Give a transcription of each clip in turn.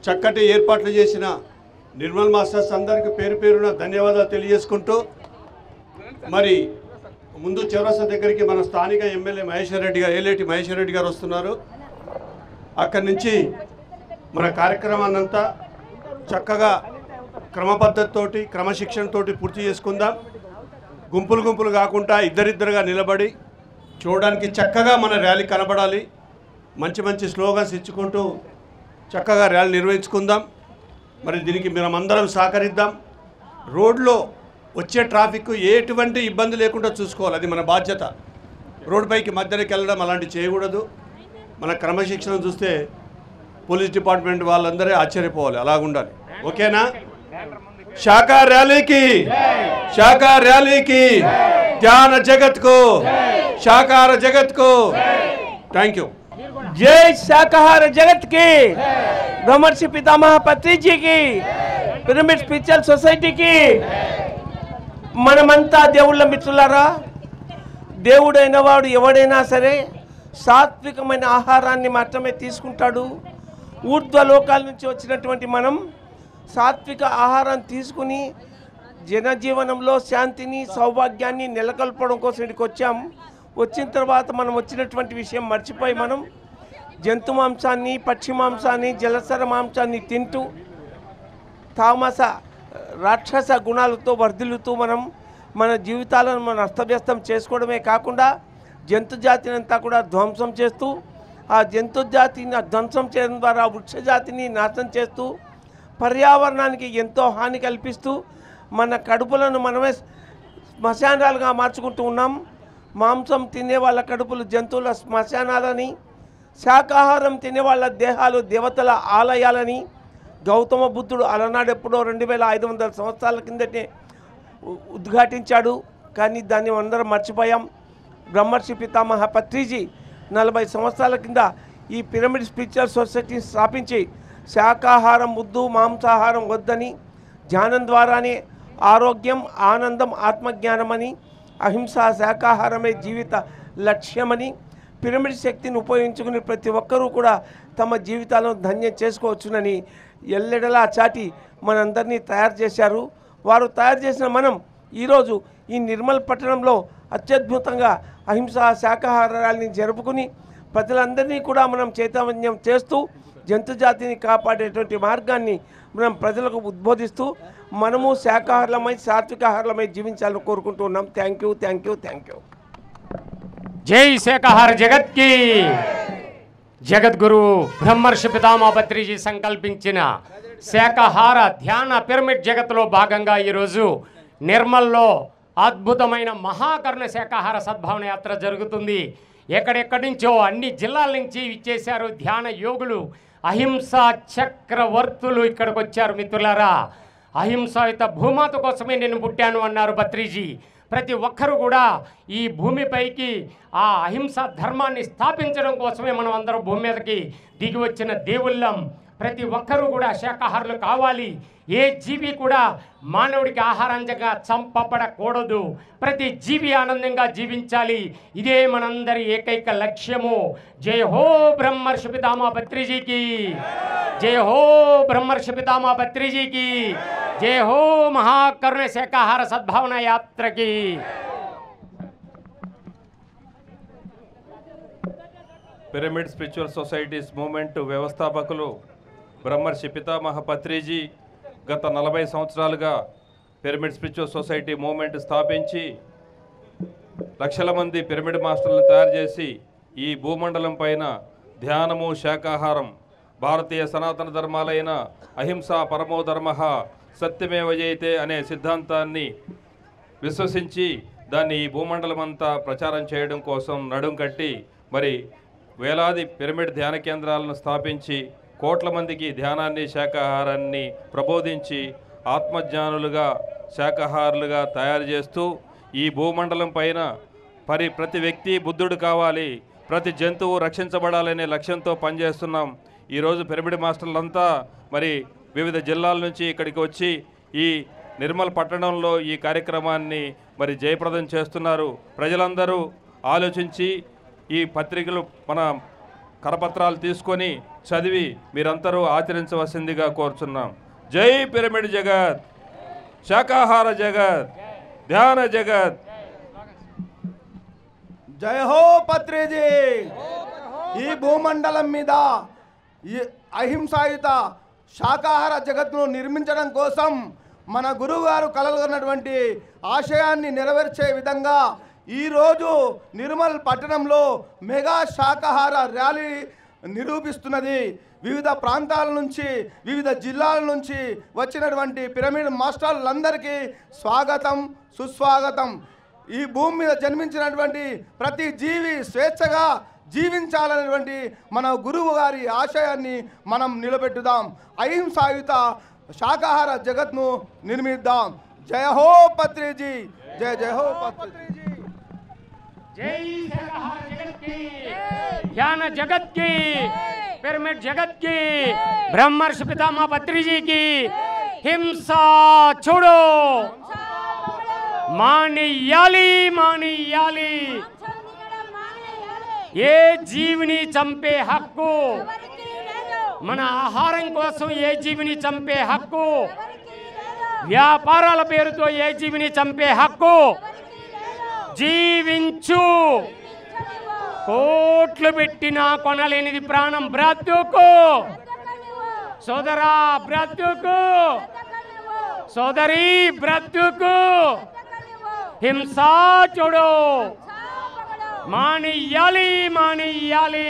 చక్కటి ఏర్పాట్లు చేసిన నిర్మల్ మాస్టర్స్ అందరికీ పేరు పేరున ధన్యవాదాలు తెలియజేసుకుంటూ మరి ముందు చౌరస్తా దగ్గరికి మన స్థానిక ఎమ్మెల్యే ఏలేటి మహేశ్వర్ రెడ్డి గారు వస్తున్నారు. అక్కడి నుంచి మన కార్యక్రమాన్నంతా చక్కగా క్రమపద్ధతితోటి క్రమశిక్షణతోటి పూర్తి చేసుకుందాం. గుంపులు కాకుండా ఇద్దరిద్దరుగా నిలబడి చూడడానికి చక్కగా మన ర్యాలీ కనబడాలి. మంచి స్లోగన్స్ ఇచ్చుకుంటూ చక్కగా ర్యాలీ నిర్వహించుకుందాం. మరి దీనికి మనమందరం సహకరిద్దాం. రోడ్లో వచ్చే ట్రాఫిక్ ఎటువంటి ఇబ్బంది లేకుండా చూసుకోవాలి, అది మన బాధ్యత. రోడ్డుపైకి మధ్యలోకి వెళ్ళడం అలాంటివి చేయకూడదు. మన క్రమశిక్షణ చూస్తే పోలీస్ డిపార్ట్మెంట్ వాళ్ళందరే ఆశ్చర్యపోవాలి, అలాగుండాలి. ఓకేనా? శాఖా ర్యాలీకి ధ్యాన జగత్కు శాకాహార జగత్కు థ్యాంక్ యూ. जय शाकाहार जगत की, ब्रह्मर्षि पितामह पत्री जी की, पिरमिड स्पिरिचुअल सोसाइटी की. మనమంతా దేవుళ్ళ మిత్రులారా. దేవుడైన వాడు ఎవడైనా సరే సాత్వికమైన ఆహారాన్ని మాత్రమే తీసుకుంటాడు. ఊర్ధ్వలోకాల నుంచి వచ్చినటువంటి మనం సాత్విక ఆహారం తీసుకుని జనజీవనంలో శాంతిని సౌభాగ్యాన్ని నెలకొల్పడం కోసం ఇక్కడికి వచ్చాం. వచ్చిన తర్వాత మనం వచ్చినటువంటి విషయం మర్చిపోయి మనం జంతు మాంసాన్ని, పక్షి మాంసాన్ని, జలచర మాంసాన్ని తింటూ తామస రాక్షస గుణాలతో వర్ధిల్లుతూ మన జీవితాలను మనం అస్తవ్యస్తం చేసుకోవడమే కాకుండా జంతు జాతిని అంతా కూడా ధ్వంసం చేస్తూ, ఆ జంతు జాతిని ధ్వంసం చేయడం ద్వారా వృక్ష జాతిని నాశనం చేస్తూ, పర్యావరణానికి ఎంతో హాని కల్పిస్తూ మన కడుపులను మనమే శ్మశానాలుగా మార్చుకుంటూ ఉన్నాం. మాంసం తినే వాళ్ళ కడుపులు జంతువుల శ్మశానాలని, శాకాహారం తినే వాళ్ళ దేహాలు దేవతల ఆలయాలని గౌతమ బుద్ధుడు అలనాడెప్పుడో 2500 సంవత్సరాల కిందటే ఉద్ఘాటించాడు. కానీ దాన్ని అందరం మర్చిపోయాం. బ్రహ్మర్షి పితామహ పత్రిజీ 40 సంవత్సరాల కింద ఈ పిరమిడ్ స్పిరిచువల్ సొసైటీని స్థాపించి శాకాహారం వద్దు, మాంసాహారం వద్దని, ధ్యానం ద్వారానే ఆరోగ్యం, ఆనందం, ఆత్మజ్ఞానమని, అహింస శాకాహారమే జీవిత లక్ష్యమని, పిరమిడ్ శక్తిని ఉపయోగించుకుని ప్రతి ఒక్కరూ కూడా తమ జీవితాలను ధన్యం చేసుకోవచ్చునని ఎల్లెడలా చాటి మనందరినీ తయారు చేశారు. వారు తయారు చేసిన మనం ఈరోజు ఈ నిర్మల్ పట్టణంలో అత్యద్భుతంగా అహింస శాకాహార ర్యాలీని జరుపుకుని ప్రజలందరినీ కూడా మనం చైతన్యం చేస్తూ జంతు జాతిని కాపాడేటువంటి మార్గాన్ని మనం ప్రజలకు ఉద్బోధిస్తూ మనము శాకాహారమై సాత్వికాహారమై జీవించాలని కోరుకుంటున్నాం. Thank you. జై శాకాహార జగత్ కి. జగద్గురు బ్రహ్మర్షి పితామహ పత్రిజీ సంకల్పించిన శాకాహార ధ్యాన పిరమిడ్ జగత్తులో భాగంగా ఈరోజు నిర్మల్లో అద్భుతమైన మహాకరుణ శాకాహార సద్భావన యాత్ర జరుగుతుంది. ఎక్కడెక్కడి నుంచో అన్ని జిల్లాల నుంచి ఇచ్చేశారు ధ్యాన యోగులు, అహింసా చక్రవర్తులు ఇక్కడికి వచ్చారు. మిత్రులారా, అహింసాయుత భూమాత కోసమే నేను పుట్టాను అన్నారు పత్రిజీ. ప్రతి ఒక్కరూ కూడా ఈ భూమిపైకి ఆ అహింసా ధర్మాన్ని స్థాపించడం కోసమే మనం అందరం భూమి మీదకి దిగి వచ్చిన దేవుళ్ళం. ప్రతి ఒక్కరూ కూడా శాకాహారులు కావాలి. ఏ జీవి కూడా మానవుడికి ఆహారంగా చంపబడకూడదు. ప్రతి జీవి ఆనందంగా జీవించాలి. ఇదే మనందరి ఏకైక లక్ష్యము. జై హో బ్రహ్మర్షి పితామహ పత్రిజీకి, జై హో బ్రహ్మర్షి పితామహ పత్రిజీకి, జై హో మహాకరుణ శాకాహార సద్భావన యాత్రకి. పిరమిడ్ స్పిరిచువల్ సొసైటీస్ మూమెంట్ వ్యవస్థాపకులు బ్రహ్మర్షి పితామహ పత్రిజీ గత 40 సంవత్సరాలుగా పిరమిడ్ స్పిరిచువల్ సొసైటీ మూమెంట్ స్థాపించి లక్షల మంది పిరమిడ్ మాస్టర్లను తయారు చేసి ఈ భూమండలం పైన ధ్యానము, శాకాహారం, భారతీయ సనాతన ధర్మాలైన అహింస పరమో ధర్మ, సత్యమేవ జయతే అనే సిద్ధాంతాన్ని విశ్వసించి దాన్ని ఈ భూమండలం అంతా ప్రచారం చేయడం కోసం నడుం కట్టి మరి వేలాది పిరమిడ్ ధ్యాన కేంద్రాలను స్థాపించి కోట్ల మందికి ధ్యానాన్ని, శాకాహారాన్ని ప్రబోధించి ఆత్మజ్ఞానులుగా, శాకాహారులుగా తయారు చేస్తూ ఈ భూమండలం పైన ప్రతి వ్యక్తి బుద్ధుడు కావాలి, ప్రతి జంతువు రక్షించబడాలనే లక్ష్యంతో పనిచేస్తున్నాం. ఈరోజు పిరమిడ్ మాస్టర్లంతా మరి వివిధ జిల్లాల నుంచి ఇక్కడికి వచ్చి ఈ నిర్మల్ పట్టణంలో ఈ కార్యక్రమాన్ని మరి జయప్రదం చేస్తున్నారు. ప్రజలందరూ ఆలోచించి ఈ పత్రికలు మన కరపత్రాలు తీసుకొని చదివి మీరందరూ ఆచరించవలసిందిగా కోరుచున్నాం. జై పిరమిడ్ జగత్, శాకాహార జగత్, ధ్యాన జగత్. జై హో పత్రిజీ. ఈ భూమండలం మీద ఈ అహింసాయుత శాకాహార జగత్తును నిర్మించడం కోసం మన గురువుగారు కలలుగన్నటువంటి ఆశయాన్ని నెరవేర్చే విధంగా ఈరోజు నిర్మల్ పట్టణంలో మెగా శాకాహార ర్యాలీ నిరూపిస్తున్నది. వివిధ ప్రాంతాల నుంచి, వివిధ జిల్లాల నుంచి వచ్చినటువంటి పిరమిడ్ మాస్టర్లందరికీ స్వాగతం, సుస్వాగతం. ఈ భూమి మీద జన్మించినటువంటి ప్రతి జీవి స్వేచ్ఛగా జీవించాలనేటువంటి మన గురువు గారి ఆశయాన్ని మనం నిలబెట్టుదాం. అహింసాయుత శాకాహార జగత్ను నిర్మిద్దాం. జయ హో పత్రిజీ, జయ జయ హో పత్రిజీ. जय शाकाहार जगत की, ध्यान जगत की, पिरामिड जगत की, ब्रह्मर्षि पितामह पत्री जी की, हिंसा छोड़ो, मानियाली मानियाली. ఏ జీవిని చంపే హక్కు, మన ఆహారం కోసం ఏ జీవిని చంపే హక్కు, వ్యాపారాల పేరుతో ఏ జీవిని చంపే హక్కు, జీవించు, కోట్లు పెట్టినా కొనలేనిది ప్రాణం. బ్రతుకు సోదరా, బ్రతుకు సోదరి, బ్రతుకు. హింసా చూడు, మానియాలి మానియాలి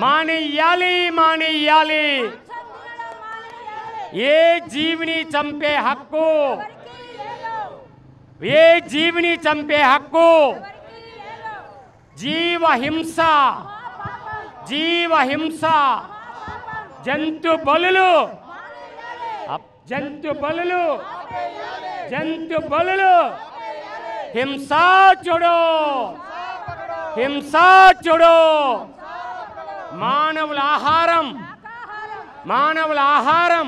మానియాలి మానియాలి. ఏ జీవిని చంపే హక్కు, ఏ జీవిని చంపే హక్కు. జీవ హింస, జీవ హింస, జంతు బలులు, జంతు బలులు, జంతు బలులు. హింసా చూడు, హింసా చూడు. మానవుల ఆహారం, మానవుల ఆహారం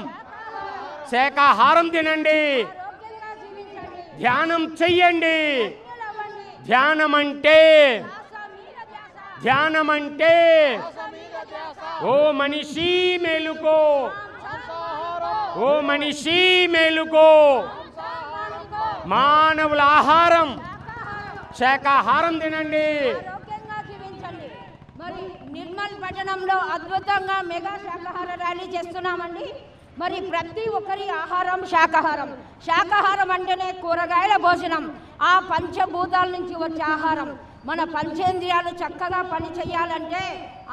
శాకాహారం తినండి, ధ్యానం చెయ్యండి. ధ్యానం అంటే, ధ్యానం అంటే ఓ మనిషి మేలుకో, ఓ మనిషి మేలుకో. మానవుల ఆహారం శాకాహారం తినండి. మరి నిర్మల్ పట్టణంలో అద్భుతంగా మెగా శాకాహార ర్యాలీ చేస్తున్నామండి. మరి ప్రతి ఒక్కరి ఆహారం శాకాహారం. శాకాహారం అంటేనే కూరగాయల భోజనం. ఆ పంచభూతాల నుంచి వచ్చే ఆహారం. మన పంచేంద్రియాలు చక్కగా పని చేయాలంటే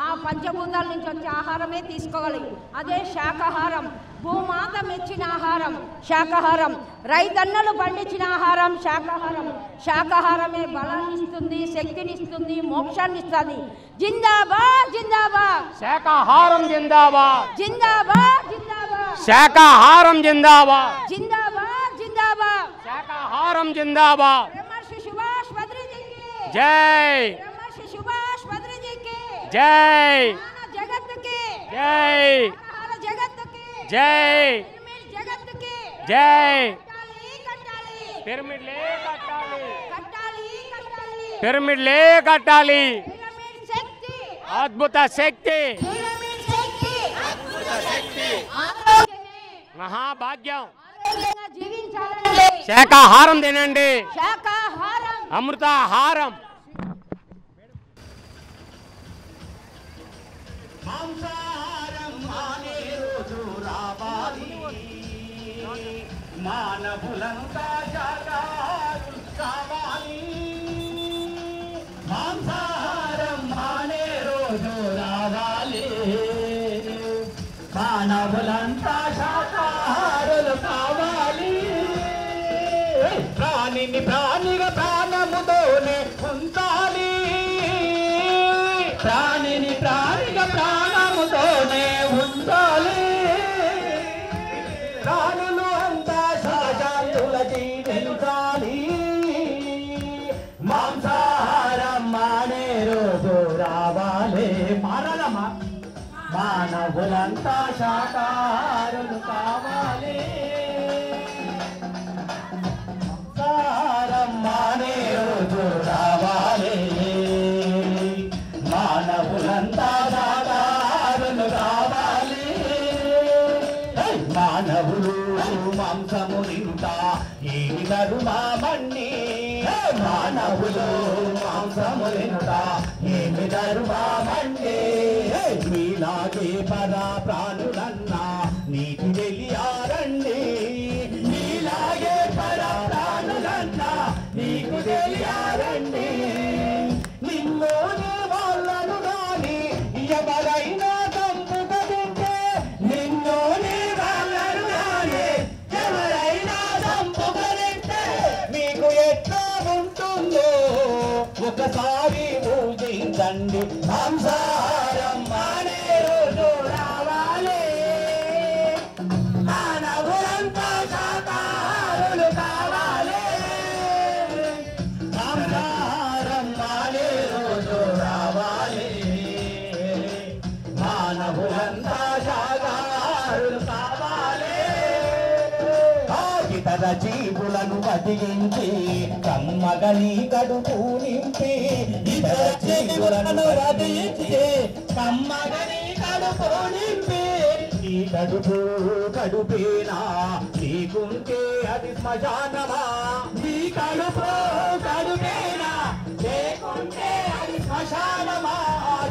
ఆ పంచభూతాల నుంచి వచ్చే ఆహారమే తీసుకోవాలి. అదే శాకాహారం. భూమాత మెచ్చిన ఆహారం శాకాహారం. రైతన్నలు పండించిన ఆహారం శాకాహారం. శాకాహారమే బలాన్ని ఇస్తుంది, శక్తిని ఇస్తుంది, మోక్షాన్ని ఇస్తుంది. జిందాబాద్ జిందాబాద్, శాకాహారం జిందాబాద్, జిందాబాద్ జిందాబాద్, శాకాహారం జిందాబాద్, జిందాబాద్ జిందాబాద్. శాకాహారం జిందాబాద్. బ్రహ్మర్షి సుభాష్ పత్రిజీకి జై, బ్రహ్మర్షి సుభాష్ పత్రిజీకి జై, జగత్తుకి జై, జగత్తుకి జై, జగత్తుకి జై. కట్టాలి, పిరమిడ్లే కట్టాలి, కట్టాలి, కట్టాలి. పిరమిడ్లే కట్టాలి. పిరమిడ్ శక్తి, అద్భుత శక్తి, పిరమిడ్ శక్తి, అద్భుత శక్తి. ఆరోగ్యమే, మహాభాగ్యం. ఆరోగ్యంగా జీవించాలంటే శాకాహారం తినండి, శాకాహారం. అమృతాహారం. మాంసాహారం మానే రోజు రావాలి, మానవులంతా శాకాహారులు కావాలి. మాంసాహారం మానే రోజు రావాలి, మానవులంతా శాకాహారులు కావాలి. ప్రాణిని ప్రాణిగా ప్రాణముతోనే ఉంచాలి, ప్రాణిని ప్రాణిగా ప్రాణముతోనే ఉంచాలి. ప్రాణులు అంతా సహజాతుల జీవించాలి. మాంసాహారం మానే రోజు రావాలి, మానవమా మానవులంతా శాకాహారులు కావాలి. మాంసాహారం మానే రోజు రావాలి, మానవులంతా మానవులు మాంసము తింటా ఏమి ధర్మమండి మానవులు మాంసము తింటా ఏమి ధర్మమండి మీలాగే పరా ప్రాణులన్నా నీకు తెలియారండి మీలాగే పరా ప్రాణులన్నా నీకు తెలియారండి నిన్నుని వాళ్ళను గాని ఎవరైనా చంపుకు తింటే నిన్నుని వాళ్ళను గాని ఎవరైనా చంపుకు తింటే మీకు ఎట్లా ఉంటుందో ఒకసారి పూజించండి మాంసాహారం మానే రోజు రావాలి మానవులంతా శాకాహారులు కావాలి మాంసాహారం మానే రోజు రావాలి మానవులంతా శాకాహారులు కావాలి ఇతర జీవులను వదిలించి కమ్మగని కడుపు నింపి ఇతర జీవులను వదిలించి కమ్మగని కడుపు నింపి ఈ కడుపు కడుపేనా నీకుంటే అది శ్మశానమా ఈ కడుపు కడుపేనా లేకుంటే అది శ్మశానమా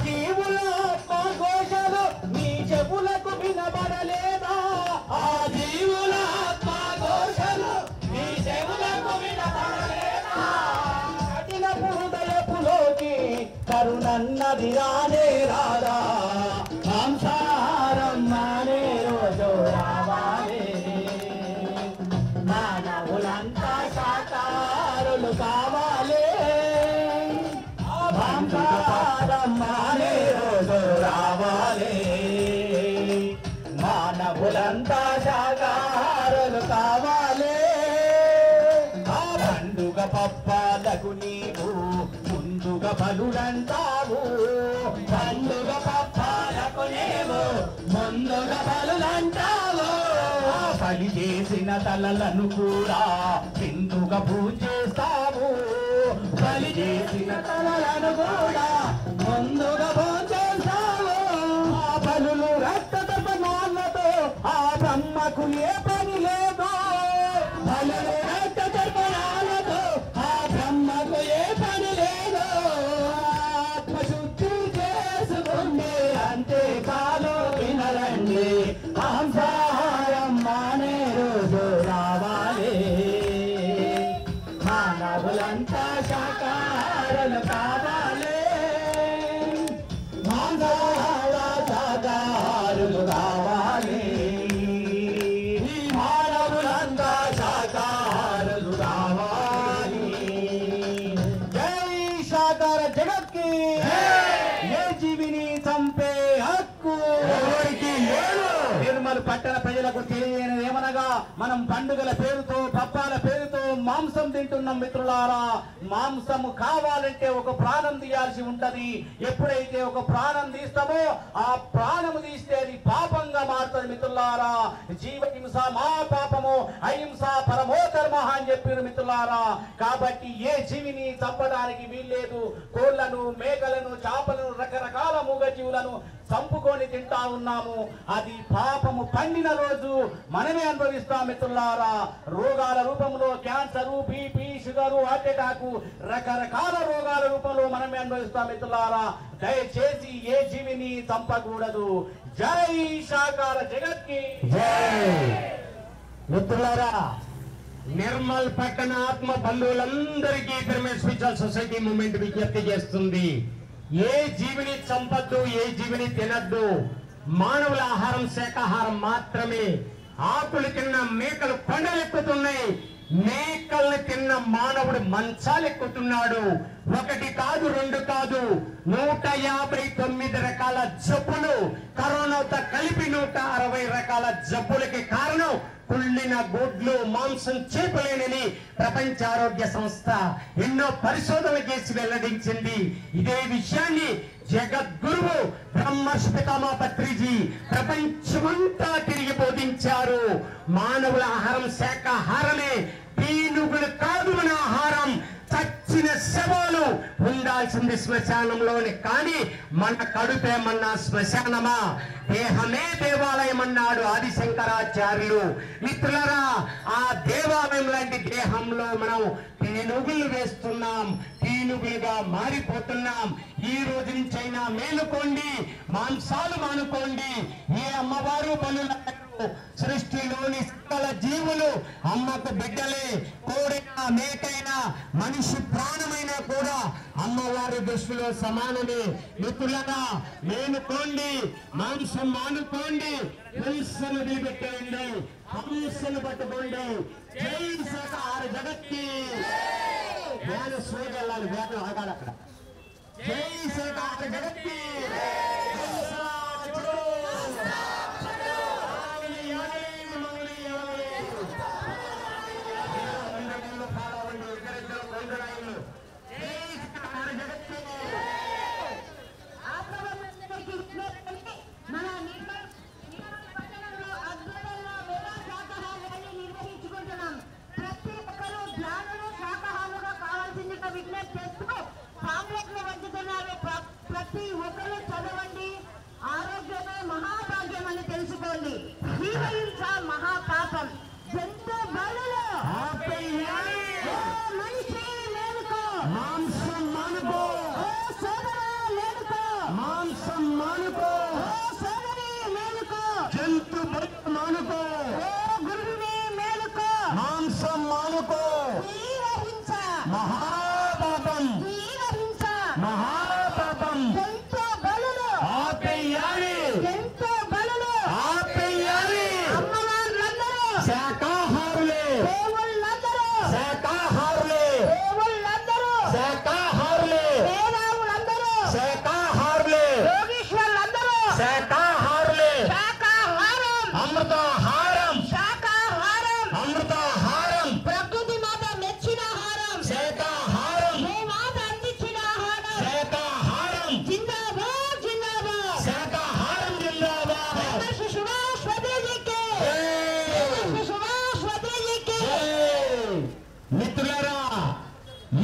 జీవుల ఆత్మఘోషలు నీ చెవులకు వినబడలేదా ఆ జీవుల ఆత్మఘోషలు నీ చెవులకు వినబడలేదా కఠిన హృదయపులోకి కరుణన్నది రానే రాదా మాంసాహారం మానే రోజు రావాలి మానవులంతా శాకాహారులు కావాలి మాంసాహారం మానే రోజు రావాలి మానవులంతా శాకాహారులు కావాలి ఆ పండుగ పప్పాలకు నీవు ముందుగా బలులంటావు పండుగ పప్పాలకు నీవు ముందుగా బలులంటావు బలి చేసిన తలలను కూడా హిందుగా పూజిస్తావు బలి చేసిన తలలను కూడా ముందుగా పూజిస్తావు ఆ బలులు రక్తతర్పణాలతో ఆ బ్రహ్మకు ఏ పని లేదు బలులు రక్తతర్పణాలతో ఆ బ్రహ్మకు ఏ పని లేదు ఆత్మశుద్ధి చేసుకుంటే అంతే కాలు వినరండి మాంసాహారం మానే రోజు రావాలి మానవులంతా శాకాహారులు కావాలి మాంసాహార శాకాహారులు కావాలి మానవులంతా శాకాహారులు కావాలి జై శాకార జగత్కి ఏ జీవిని చంపే హక్కు ఎవరికి లేదు నిర్మల్ పట్టణ ప్రజలకు తెలియని ఏమనగా మనం పండుగల పేరుతో పప్పాల పేరుతో మాంసం తింటున్నాం మిత్రులారా మాంసము కావాలంటే ఒక ప్రాణం తీయాల్సి ఉంటది ఎప్పుడైతే ఒక ప్రాణం తీస్తామో ఆ ప్రాణము తీస్తే అది పాపంగా మారుతుంది మిత్రులారా జీవహింస మా పాపము అహింస పరమో ధర్మ అని చెప్పారు మిత్రులారా కాబట్టి ఏ జీవిని చంపడానికి వీల్లేదు కోళ్లను మేకలను చేపలను రకరకాల మూగజీవులను చంపుకొని తింటా ఉన్నాము అది పాపము పండిన రోజు మనమే అనుభవిస్తాం మిత్రులారా రోగాల రూపంలో cancer BP sugar heart attack రకరకాల రోగాల రూపంలో మనమే అనుభవిస్తాం మిత్రులారా దయచేసి ఏ జీవిని చంపకూడదు జై శాకార జగత్కి మిత్రులారా నిర్మల్ పట్టణ ఆత్మ బంధువులందరికీ పిరమిడ్ స్పిరిచువల్ సొసైటీ మూవ్మెంట్ విజ్ఞప్తి చేస్తుంది ఏ జీవిని చంపద్దు ఏ జీవిని తినద్దు మానవుల ఆహారం శాకాహారం మాత్రమే ఆకులు తిన్న మేకలు కొండలెక్కుతున్నాయి మేకల్ని తిన్న మానవుడు మంచాలెక్కుతున్నాడు ఒకటి కాదు రెండు కాదు 159 రకాల జబ్బులు కరోనాతో కలిపి 160 రకాల జబ్బులకి కారణం కుళ్ళిన గుడ్లు మాంసం చేపలేనని ప్రపంచ ఆరోగ్య సంస్థ ఎన్నో పరిశోధనలు చేసి వెల్లడించింది ఇదే విషయాన్ని జగద్గురువు బ్రహ్మర్షి పితామహ పత్రిజీ ప్రపంచమంతా తిరిగి బోధించారు మానవుల ఆహారం శాకాహారమే పీనుగులు కాదు మన ఆహారం చచ్చిన శవాలు ఉండాల్సింది శ్మశానంలోని కానీ మన కడుపేమన్నా శ్మశానమా దేహమే దేవాలయం చేయమన్నాడు ఆదిశంకరాచార్యులు. మిత్రులారా, ఆ దేవాలయం లాంటి దేహంలో మనం పీనుగులు వేస్తున్నాం, పీనుగులుగా మారిపోతున్నాం. ఈ రోజు నుంచి అయినా మేలుకోండి, మాంసాలు మానుకోండి. ఏ అమ్మవారు బలులారు, సృష్టిలోని సకల జీవులు అమ్మకు బిడ్డలే. కోడైనా మేకైనా మనిషి ప్రాణమైనా కూడా అమ్మవారి దృష్టిలో సమానమే. మిత్రులరా, మేలుకోండి, మాంసం మానుకోండి, హింసను వదిలిపెట్టండి, హంసను పట్టుకోండి. జై శాకాహార జగత్కి. వ్యాను సోదరులు వ్యాను ఆగాలి అక్కడ. జై శాకాహార జగత్కి. ప్రతి ఒక్కరూ చదవండి. ఆరోగ్యమే మహాభాగ్యం అని తెలుసుకోండి. హింస మహాపాపం. జంతు బలులు మనిషి మేలుకో, మాంసం మానుకో, సోదరా మేలుకో, మాంసం మానుకో, సోదరి మేలుకో, జంతు బలి మానుకో, గురువుని మేలుకో, మాంసం మానుకో. హింస మహాపాపం, హింస మహాపాపం. జంతు బలులు ఆపేయాలి, జంతు బలులు ఆపేయాలి. అమ్మవార్లందరూ శాకాహారులే, దేవుళ్ళందరూ శాకాహారులే, దేవుళ్ళందరూ శాకాహారులే, మేధావులందరూ శాకాహారులే, యోగీశ్వరులందరూ శాకాహారులే. శాకాహారం, అమృతాహారం, శాకాహారం, అమృతాహారం, ప్రకృతి మాత మెచ్చిన ఆహారం, శాకాహారం, భూమాత అందించిన ఆహారం. శాకాహారం, జిందాబాద్ జిందాబాద్. శాకాహారం జిందాబాద్. బ్రహ్మర్షి సుభాష్ పత్రిజీకి, బ్రహ్మర్షి సుభాష్ పత్రిజీకి. మిత్రులారా,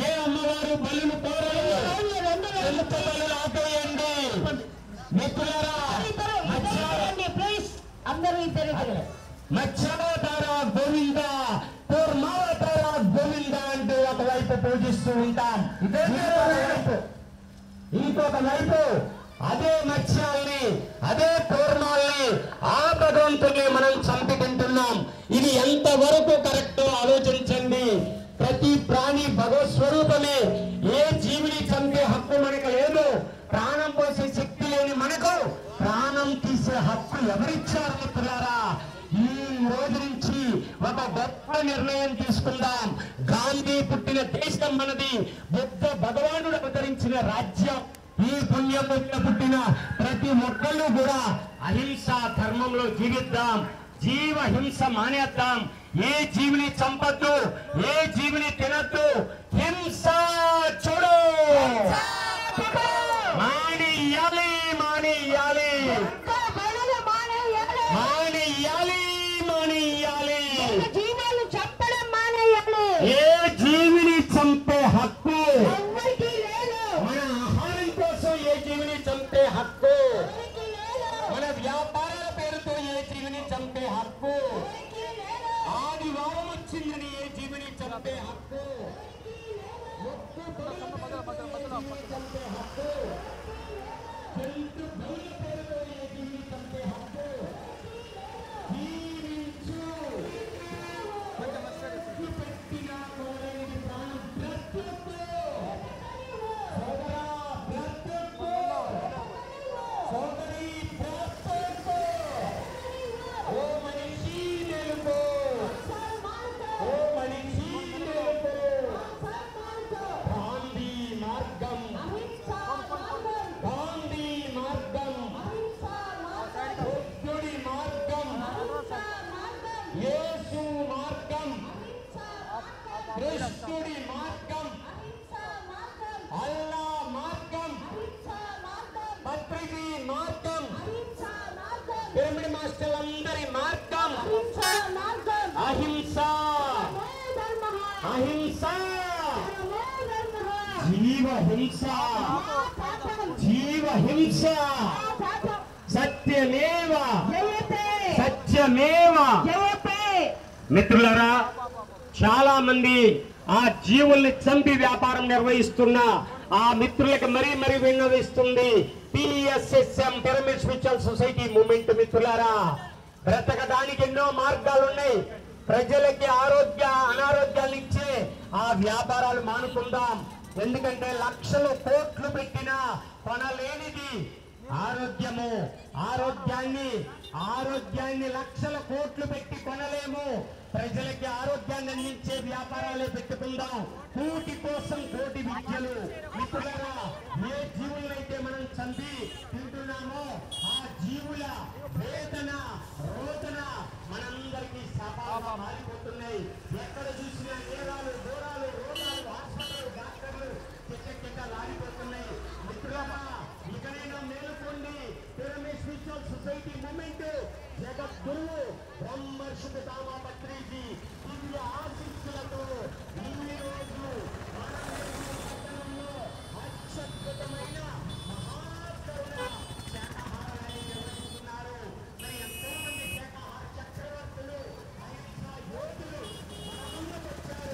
ఏ అమ్మవారు బలులు కోరలేదు, ఎంత బలులు ఆపేయండి. మిత్రులారా, ప్లీజ్ అందరూ ఇద్దరు మత్స్యావతార గోవింద, కూర్మావతార గోవింద అంటూ ఒకవైపు పూజిస్తూ ఉంటాం. ఇంకొక వైపు అదే మత్స్యాల్ని, అదే కూర్మాల్ని, ఆ భగవంతుల్ని మనం చంపి తింటున్నాం. ఇది ఎంతవరకు కరెక్టో ఆలోచించండి. ప్రతి ప్రాణి భగవత్ స్వరూపమే. ఏ జీవిని చంపే హక్కు మనకు లేదు. ప్రాణం పోసే శక్తి లేని మనకు ప్రాణం తీసే హక్కు ఎవరిచ్చారు మిత్రులారా? ఈ రోజు నుంచి ఒక గొప్ప నిర్ణయం తీసుకుందాం. గాంధీ పుట్టిన దేశం మనది, బుద్ధ భగవానుడు అవతరించిన రాజ్యం. ఈ పుణ్యభూమిలో పుట్టిన ప్రతి ఒక్కళ్ళు కూడా అహింసా ధర్మంలో జీవిద్దాం. జీవ హింస మానేద్దాం. ఏ జీవిని చంపద్దు, ఏ జీవిని తినద్దు. హింస చూడు మానేయాలి, మానేయాలి, మానేయాలి, మానేయాలి. జీవాలు చంపడం మానేయాలి. ఏ జీవిని చంపే హక్కు ఎవరికీ లేదు. మన ఆహారం కోసం ఏ జీవిని చంపే హక్కు, ఎవరికీ లేదు. మన వ్యాపారాల పేరుతో ఏ జీవిని చంపే హక్కు, ఎవరికీ లేదు. ఆదివారం వచ్చిందని ఏ జీవిని చంపే హక్కు, మొక్కు బలుల పేరుతో ఏ జీవిని చంపే హక్కు, జంతు బలుల పేరుతో ఏ జీవిని చంపే హక్కు. జీవించు, పెట్టిన కోరని ప్రాణం బ్రతుకు. సోదరా బ్రతుకు, సోదరి బ్రతుకు. ఓ మనిషి మేలుకో, ఓ మనిషి మేలుకో. గాంధీ మార్గం, గాంధీ మార్గం, బుద్ధుడి మార్గం, యేసు మార్గం, కృష్ణుడి మార్గం, అల్లా మార్గం, పత్రిజీ మార్గం, పిరమిడ్ మాస్టర్లందరి మార్గం అహింస, అహింస, జీవ హింస, జీవ హింస. సత్యమేవ సత్యమేవ జయతే. మిత్రులారా, చాలా మంది ఆ జీవుల్ని చంపి వ్యాపారం నిర్వహిస్తున్న ఆ మిత్రులకు మరీ మరీ విన్నవిస్తుంది PSSM pyramid spiritual society moment. మిత్రులారా, బ్రతకడానికి ఎన్నో మార్గాలు ఉన్నాయి. ప్రజలకి అనారోగ్యాలు ఇచ్చే ఆ వ్యాపారాలు మానుకుందాం. ఎందుకంటే లక్షలు కోట్లు పెట్టినా కొనలేనిది ఆరోగ్యము. ఆరోగ్యాన్ని లక్షల కోట్లు పెట్టి కొనలేము. ప్రజలకి ఆరోగ్యాన్ని అందించే వ్యాపారాలే పెట్టుకుందాం. కూటి కోసం కోటి విద్యలు. మిత్రులారా, ఏ జీవులైతే మనం చంపి తింటున్నామో ఆ జీవుల వేదన రోదన మనందరికీ శాపాలుగా మారిపోతున్నాయి. ఎక్కడ చూసినా నేరాలు, ఘోరాలు, రోగాలు, హాస్పిటల్, డాక్టర్లు లాడిపోతున్నాయి. మిత్రులారా, ఇకనైనా మేలుకోండి. పిరమిడ్ స్పిరిచువల్ సొసైటీ మూమెంట్ జగద్గురువు బ్రహ్మర్షి పితామహ పత్రిజీ దివ్య ఆశీస్సులతో ఈ రోజు అత్యద్భుతమైన మహాకరుణ శాకాహారాన్ని నిర్వహిస్తున్నారు. మరి ఎంతో మంది శాకాహార చక్రవర్తులు, అహింసా యోధులు మన ముందుకు వచ్చారు.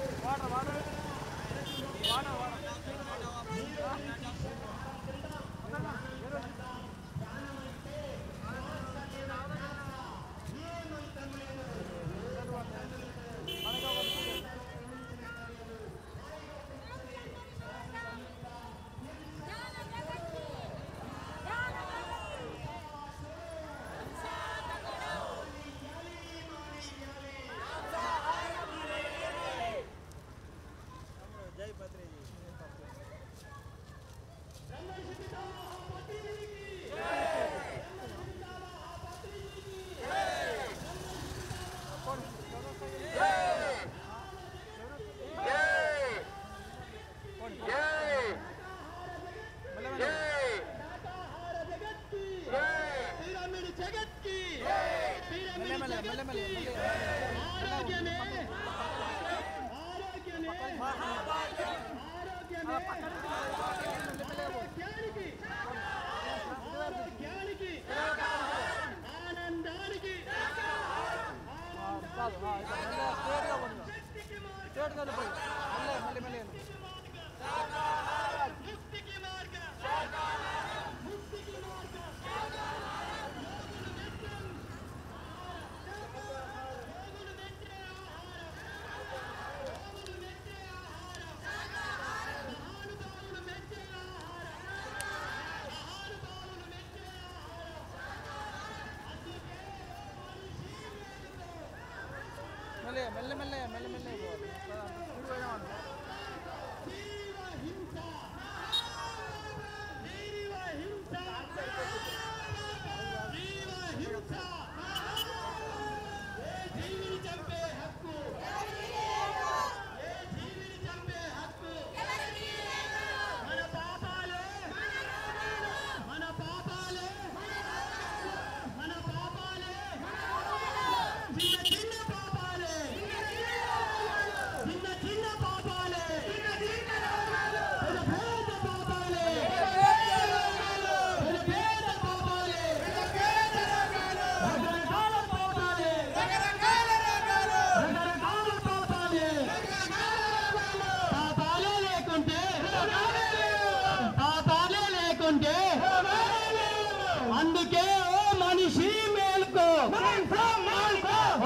అందుకే ఓ మనిషి మేలుకో,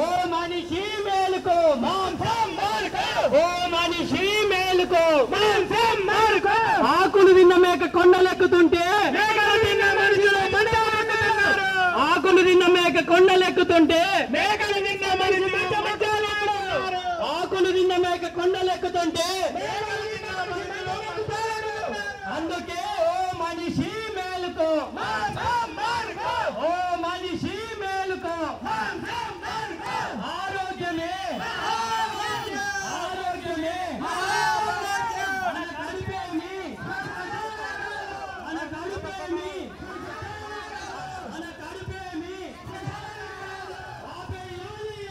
ఓ మనిషి మేలుకో, ఓ మనిషి మేలుకో. ఆకులు తిన్న మేక కొండలెక్కుతుంటే, ఆకులు తిన్న మేక కొండలెక్కుతుంటే, ఆకులు తిన్న మేక కొండలెక్కుతుంటే, అందుకే ఓ మనిషి మేలుకో, ఓ మనిషి మేలుకో. ఆరోగ్యమే ఆరోగ్యమే మన కడుపేమి, మన కడుపేమి, మన కడుపేమి. ఆపే యోని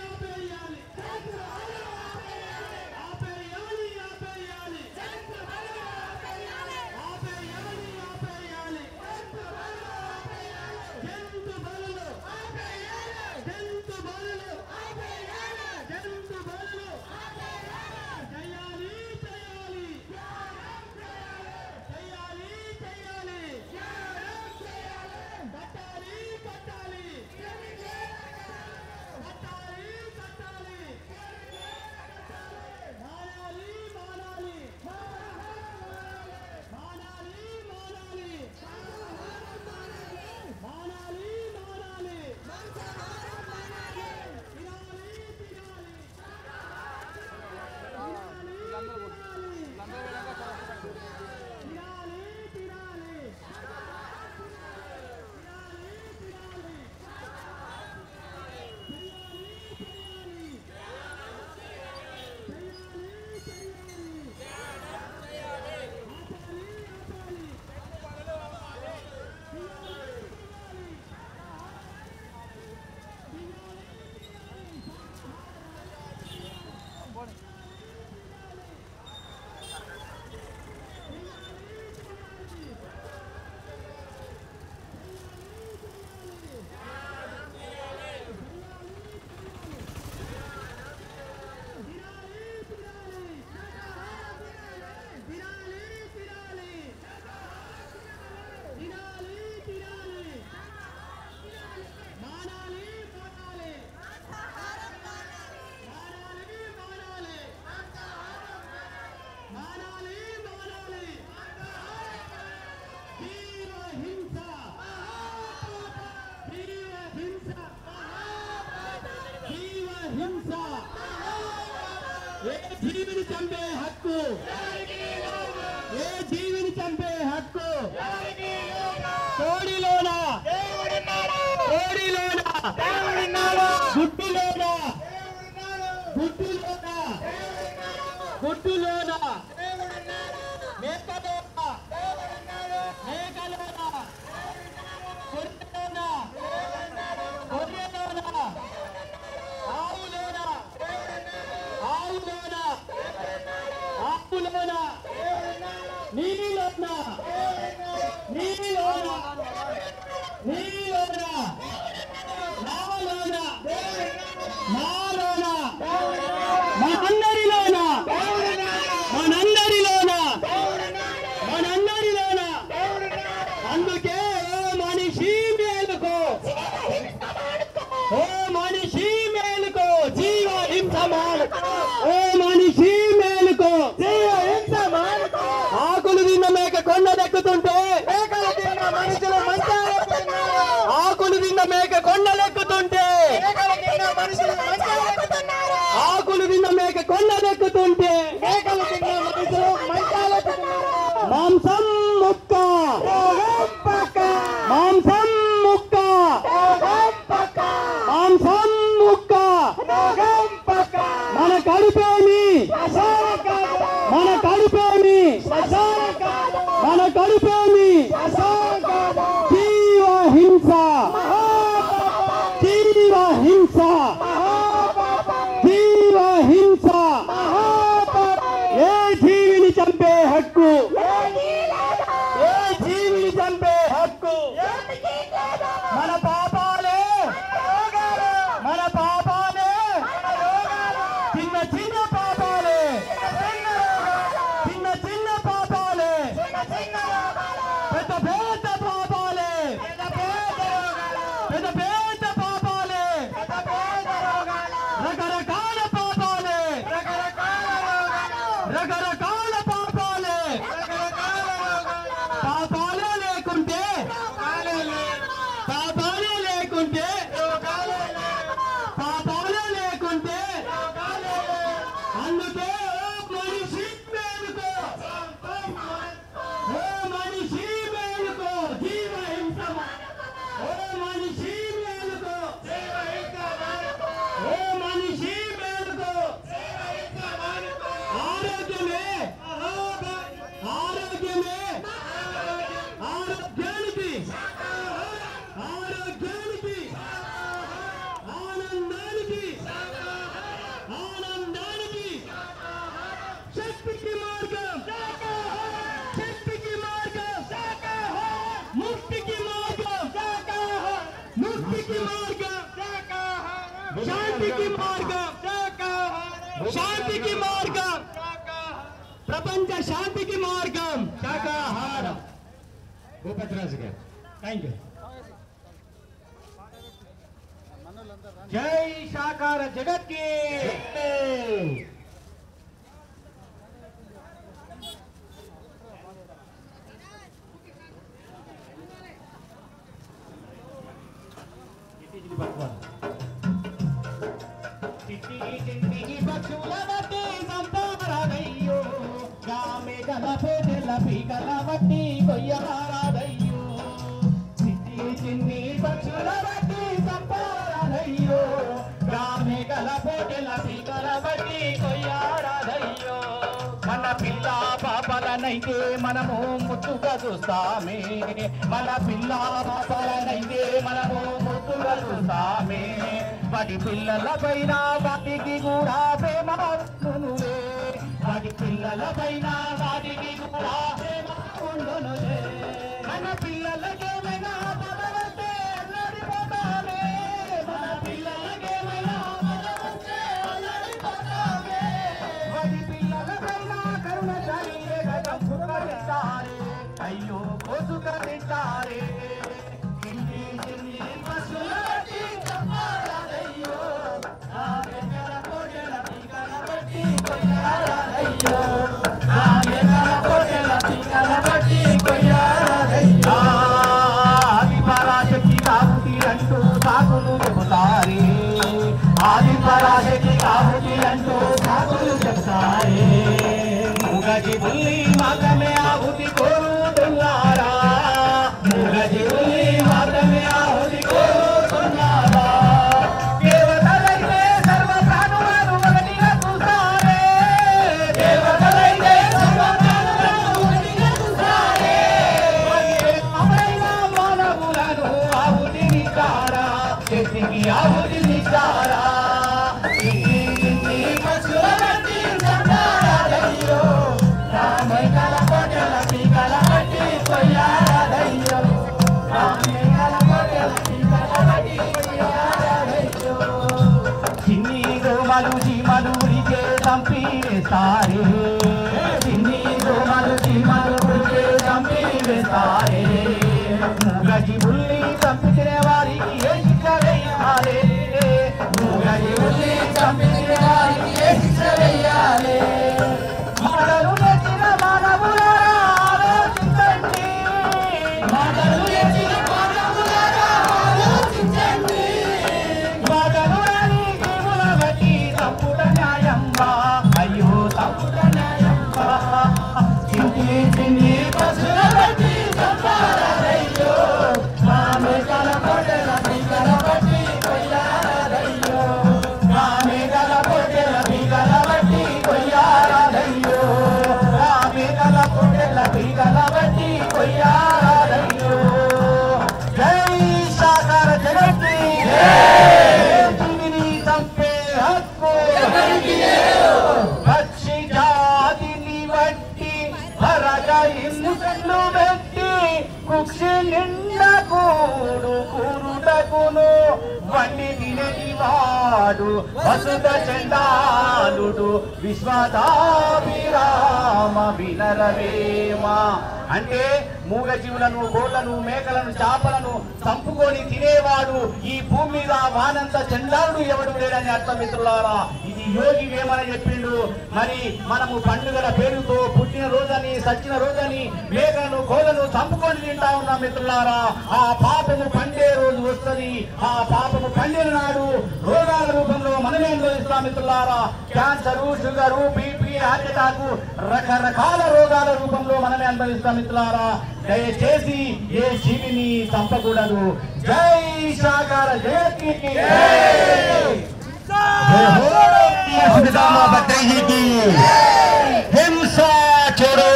హింస ఏ జీవిని చంపే హక్కు ఏ జీవిని చంపే హక్కు కోడిలోన కోడిలోన గుడ్డులోన గుడ్డులోన గుడ్డులోన మేకలోన మేకలోన గొర్రెలోన గొర్రెలోన ఆవులోన ఆవులోన ఆవులోన నీలోన నీలోన నీలోన నాలోన నాలోన మనందరిలోన మనందరిలోన మనందరిలోన అందుకే ఓ మనిషి మేలుకో ఓ మనిషి మేలుకో జీవ హింస మానుకో ఓ మనిషి మేలుకో జీవ హింస మానుకో ఆకులు తిన్న మేక కొండలెక్కుతుంటే మేకలు తిన్న మనుషులు మంచాలెక్కుతున్నారు ఆకులు తిన్న మేక కొండలెక్కుతుంటే మేకలు తిన్న మనుషులు మంచాలెక్కుతున్నారు ఆకులు తిన్న మేక కొండలెక్కుతుంటే మేకలు తిన్న మనుషులు మంచాలెక్కుతున్నారు మాంసం ముక్క మాంసం ముక్క మాంసం ముక్క మన కడుపేమి మన కడుపేమి మన కడుపేమి జీవ హింస జీవ హింస జీవ హింస ఏ జీవిని చంపే హక్కు ఏ జీవిని చంపే హక్కు మన పాపాలే మన పాపాలే చిన్న చిన్న పాపాలే చిన్న చిన్న పాపాలే పెద్ద పెద్ద పాపాలే పెద్ద పెద్ద పాపాలే రకరకాల పాపాలే రకరకాల పాపాలే పాపాలే లేకుంటే పాపాలే లేకుంటే పాపాలే లేకుంటే అందుకే ఓ మనిషి మేలుకో ఓ మనిషి మేలుకో జీవ హింస ఓ మనిషి మేలుకో ఓ మనిషి మేలుకో ఆరోగ్యమే ఆరోగ్యమే ఆరోగ్యానికి ఆరోగ్యానికి ఆనందానికి ఆనందానికి శక్తికి మార్గం శక్తికి మార్గం ముక్తికి మార్గం ముక్తికి మార్గం శాంతికి మార్గం శాంతికి మార్గం ప్రపంచ శాంతికి మార్గం శాకాహారం భూపతిరాజు గారు థ్యాంక్ యూ జై శాకాహార జగత్ కి పక్షుల బట్టి సంపారాదయ్యో గామె గలపెదెల పీకల బట్టి కొయ్యరాదయ్యో చిట్టి చిన్ని పక్షుల బట్టి సంపారాదయ్యో గామె గలపెదెల పీకల బట్టి కొయ్యరాదయ్యో మన పిల్ల పాపలనైతే మనము ముట్టుగా చూస్తామే మన పిల్ల పాపలనైతే మనము ముట్టుగా చూస్తామే వాటి పిల్లల పైన వాటికి కూడా ప్రేమ ఉండునులే వాటి పిల్లల పైన వాటికి కూడా ప్రేమ ఉండునులే మన పిల్లలకేమైనా పదవస్తే అల్లడిపోతామే మన పిల్లలకేమైనా పదవస్తే అల్లడిపోతామే వాటి పిల్లల పైన కరుణ చలిలే గతం సుఖరిస్తారే అయ్యో కోసుకరిస్తారే చిన్ని చిన్ని పశువుల కొయ్యారయ్యో చేతికి ఆహుతినిచ్చారా ఇంటి పశువుల బట్టి సంతారాదయ్యో రామేకల కోటల పీకల బట్టి కొయ్యారాదయ్యో రామేకల కోటల పీకల బట్టి కొయ్యారాదయ్యో చిన్ని దోమలు చీమలు ఉరికే చంపి వేస్తారే చిన్ని దోమలు చీమలు ఉరికే చంపి వేస్తారే మూగజీవుల్ని చంపిన వారికి ఏ శిక్ష వేయాలి మూగజీవుల్ని చంపిన వారికి ఏ శిక్ష వేయాలి మాటలు నేర్చిన మానవులారా ఆలోచించండి మాటలు నేర్చిన మానవులారా ఆలోచించండి మాటలు రాని జీవుల బట్టి తప్పుట న్యాయంగా అయ్యో తప్పుట న్యాయంగా చిన్ని చిన్ని పశువుల బట్టి సంపారాదయ్యో రామేకల కోటల పీకల బట్టి కొయ్యారాదయ్యో రామేకల కోటల పీకల బట్టి కొయ్యారాదయ్యో రామేకల కోటల పీకల బట్టి కొయ్యారాదయ్యో జై సాకార జగత్కి జీవిని చంపే హక్కు పక్షి జాతిని బట్టి హరక హింసలు పెట్టి కుక్షి నిండా కూరుటకును వన్ని తినని వాడు వసుధ చండాలుడు విశ్వదాభిరామ వినరవేమ అంటే మూగజీవులను గోళ్లను మేకలను చేపలను చంపుకొని తినేవాడు ఈ భూమి మీద వానంత చండాలుడు ఎవడు లేడని అర్థం మిత్రులారా ఇది యోగి వేమని చెప్పిండు మరి మనము పండుగల పేరుతో పుట్టిన రోజని సచ్చిన రోజని మేకలను గోళ్లను చంపుకొని తింటా ఉన్నాం మిత్రులారా ఆ పాపము పండే రోజు వస్తుంది ఆ పాపము పండిన నాడు రోగాల రూపంలో మనమే అనుభవిస్తాం మిత్రులారా cancer sugar BP heart attack రకరకాల రోగాల రూపంలో మనమే అనుభవిస్తాం మిత్రులారా దయచేసి ఏ జీవిని చంపకూడదు జై సాకార జగత్కి హింస చూడు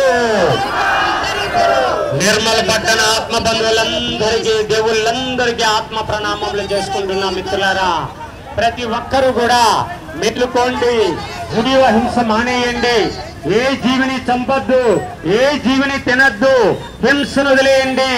నిర్మల్ పట్టణ ఆత్మ బంధువులందరికీ దేవుళ్ళందరికీ ఆత్మ ప్రణామములు చేసుకుంటున్నాం మిత్రులారా ప్రతి ఒక్కరూ కూడా మెట్లుకోండి వీడియో హింస మానేయండి ఏ జీవిని చంపొద్దు ఏ జీవిని తినద్దు హింసను వదిలేయండి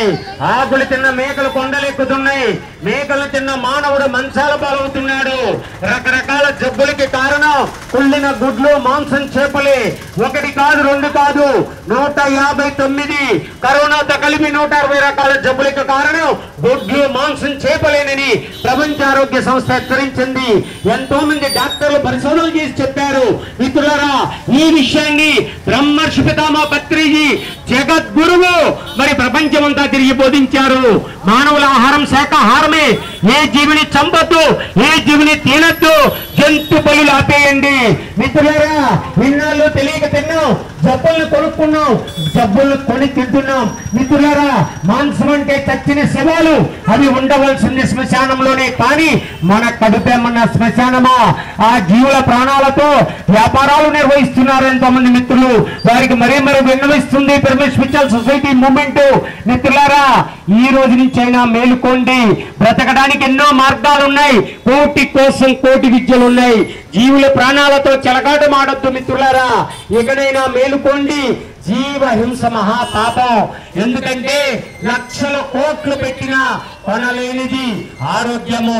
ఆకులు తిన్న మేకలు కొండలెక్కుతున్నాయి మేకలు తిన్న మానవుడు మంచాల పాలవుతున్నాడు రకరకాల జబ్బులకి కారణం కుళ్ళిన గుడ్లు మాంసం చేపలే ఒకటి కాదు రెండు కాదు 159 కరోనాతో కలిపి 160 రకాల జబ్బులకు కారణం గుడ్లు మాంసం చేపలేనని ప్రపంచ ఆరోగ్య సంస్థ హెచ్చరించింది ఎంతో మంది డాక్టర్లు పరిశోధనలు చేసి చెప్పారు మిత్రులారా ఈ విషయాన్ని బ్రహ్మర్షి పితామహ పత్రిజీ జగద్గురువు మరి ప్రపంచమంతా తిరిగి బోధించారు మానవుల ఆహారం శాకాహారమే ఏ జీవిని చంపొద్దు ఏ జీవిని తినద్దు జంతు బలులు ఆపేయండి మిత్రులారా ఇన్నాళ్ళు తెలియక తిన్నాం జబ్బులను కొనుక్కున్నాం జబ్బులను కొని తింటున్నాం మిత్రులారా మాంసం అంటే చచ్చిన శవాలు అవి ఉండవలసింది శ్మశానంలోనే కానీ మన కడుపేమన్న శ్మశానమా ఆ జీవుల ప్రాణాలతో వ్యాపారాలు నిర్వహిస్తున్నారు ఎంతోమంది మిత్రులు వారికి మరీ విన్నవిస్తుంది పిరమిడ్ స్పిరిచువల్ సొసైటీ మూవ్మెంట్ మిత్రులారా ఈ రోజు నుంచి అయినా మేలుకోండి బ్రతకడానికి ఎన్నో మార్గాలు ఉన్నాయి కోటి కోసం కోటి విద్యలు ఉన్నాయి జీవుల ప్రాణాలతో చెలగాట మాడొద్దు మిత్రులారా ఎక్కడైనా మేలుకోండి జీవ హింస మహాపాపం ఎందుకంటే లక్షల కోట్లు పెట్టినా కొనలేనిది ఆరోగ్యము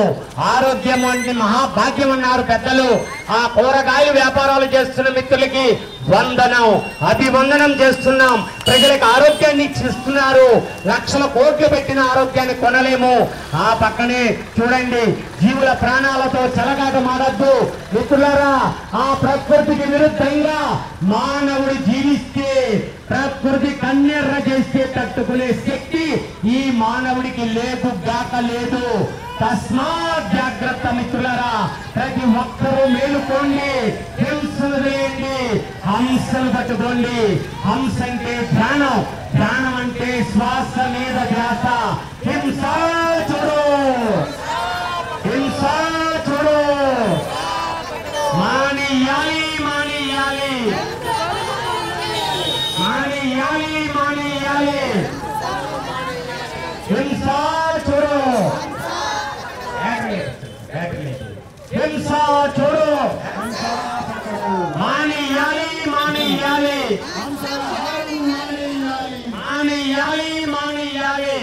ఆరోగ్యము అంటే మహాభాగ్యం అన్నారు పెద్దలు ఆ కూరగాయలు వ్యాపారాలు చేస్తున్న మిత్రులకి వందనం అభివందనం చేస్తున్నాం ప్రజలకు ఆరోగ్యాన్ని ఇస్తున్నారు లక్షల కోట్లు పెట్టిన ఆరోగ్యాన్ని కొనలేము ఆ పక్కనే చూడండి జీవుల ప్రాణాలతో చెలగాట మాడద్దు మిత్రులారా ఆ ప్రకృతికి విరుద్ధంగా మానవుడు జీవిస్తే ప్రకృతి కన్నెర్ర చేస్తే తట్టుకునే శక్తి ఈ మానవుడికి లేదు గాక లేదు తస్మాత్ జాగ్రత్త మిత్రులారా ప్రతి ఒక్కరూ మేలుకోండి హింసను వేయండి హంసను పట్టుకోండి హంస అంటే ధ్యానం ధ్యానం అంటే శ్వాస మీద ధ్యాస హింస చూడు హింస చూడు మానేయాలి మానేయాలి మానేయాలి మానేయాలి హింస చూడు హింస చూడు మానేయాలి మానేయాలి మానేయాలి మానేయాలి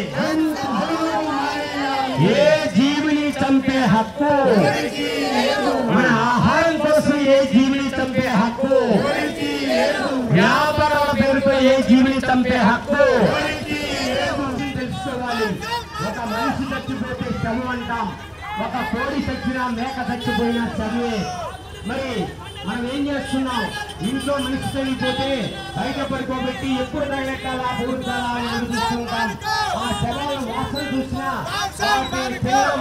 ఏ జీవిని చంపే హక్కు మన ఆహారం కోసం ఏ జీవిని చంపే హక్కు వ్యాపారాల పేరుతో ఏ జీవిని చంపే హక్కు తెలుసుకోవాలి. ఒక మనిషి చచ్చిపోతే శవం అంటాం, ఒక కోడి చచ్చినా మేక చచ్చిపోయినా శవమే. మరి మనం ఏం చేస్తున్నాం? ఇంట్లో మనిషి చనిపోతే బయట పడుకోబెట్టి ఎప్పుడు తగలెట్టాలా పూర్తాలా అని చూస్తుంటాం. ఆ శవాల వాసన చూసినా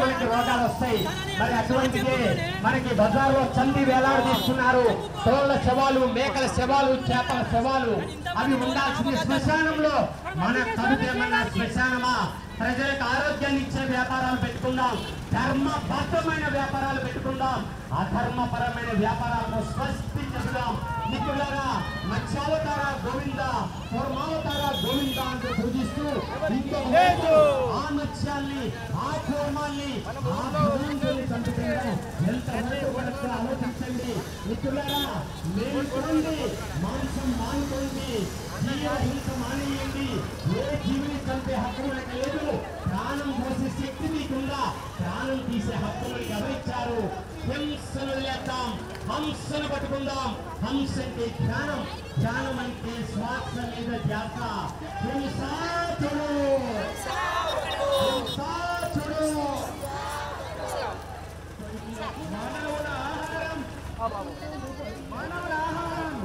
మనకి రోగాలు వస్తాయి. మరి అటువంటిదే మనకి బజార్లో చంది వేలాడదీస్తున్నారు. తోళ్ల శవాలు, మేకల శవాలు, చేపల శవాలు అవి ఉండాల్సిన శ్మశానంలో మన కడుపేమన్నా శ్మశానమా? ప్రజలకు ఆరోగ్యాన్ని ఇచ్చే వ్యాపారాలు పెట్టుకుందాం, ధర్మబద్ధమైన వ్యాపారాలు పెట్టుకుందాం, అధర్మపరమైన వ్యాపారాలను స్వస్తి చెబుదాం. మిత్రులారా, మత్స్యావతార గోవింద, కూర్మావతార గోవింద అంటూ పూజిస్తూ ఆ మత్స్యాన్ని, ఆ కూర్మాన్ని, ఆ భగవంతుని చంపుతుందో ఎంతవరకు వరకు ఆలోచించండి. మిత్రులారా, మేలుకోండి, మాంసం మానుకోండి, జీవహింస మానేయండి. ఏ జీవిని చంపే హక్కు మనకు లేదు. ప్రాణం పోసే శక్తి మీకుందా? ప్రాణం తీసే హక్కు మనకి ఎవరిచ్చారు? హింసను లేద్దాం, హంసను పట్టుకుందాం. హంస అంటే ధ్యానం, ధ్యానం అంటే శ్వాస మీద ధ్యాస. హింసాచుడు హింసాచుడు మానవుల ఆహారం, మానవుల ఆహారం.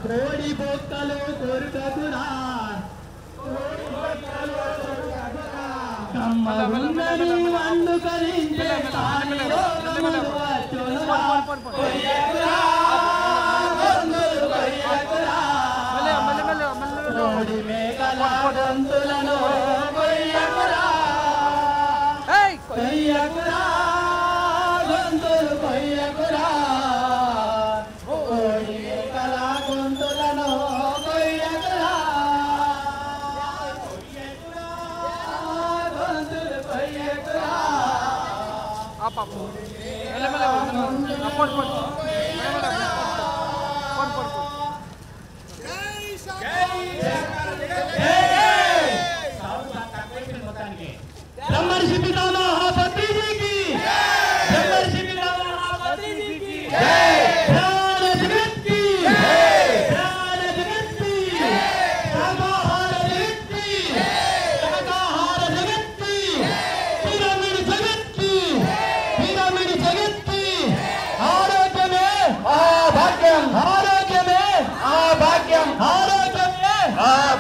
కోడి బొక్కలు కొరుకకురా, కమ్మగుందని వండుకరించే తానిలో గమనువచ్చునురా. కొయ్యకురా, గొంతులు కొయ్యకురా, కోడి మేకల గొంతులను కొయ్యకురా, కొయ్యకురా, గొంతులు కొయ్యకురా, కోడి మేకల గొంతులను కొయ్యకురా, గొంతులు కొయ్యకురా. ब्रह्मर्षि पितामह पत्रिजी की ब्रह्मर्षि पितामह पत्रिजी की ध्यान जगत की ध्यान जगत की शाकाहार जगत की शाकाहार जगत की पिरामिड जगत की पिरामिड जगत की आरोग्य में भाग्यम आरोग्य में भाग्यम आरोग्य में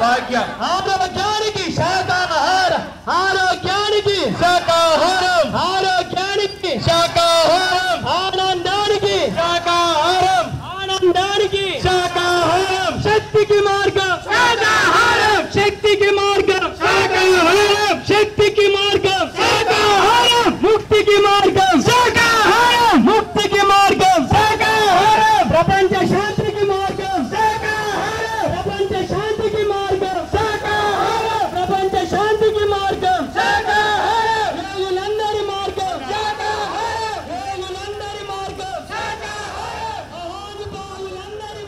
भाग्यम आरोग्याనికి శాకాహార ఆరోగ్యానికి శాకాహారం ఆరోగ్యానికి శాకాహారం ఆనందానికి శాకాహారం ఆనందానికి శాకాహారం శక్తికి మార్గం శాకాహారం శక్తికి మార్గం శాకాహారం శక్తికి మార్గం శాకాహారం ముక్తికి మార్గం శాకాహారం ముక్తికి మార్గం శాకాహారం ప్రపంచ శాంతికి మార్గం శాకాహారం ప్రపంచ శాంతికి మార్గం శాకాహారం ప్రపంచ శాంతికి మార్గం శాకాహారం యోగులందరి మార్గం శాకాహారం యోగులందరి మార్గం శాకాహారం మహానుభావులందరి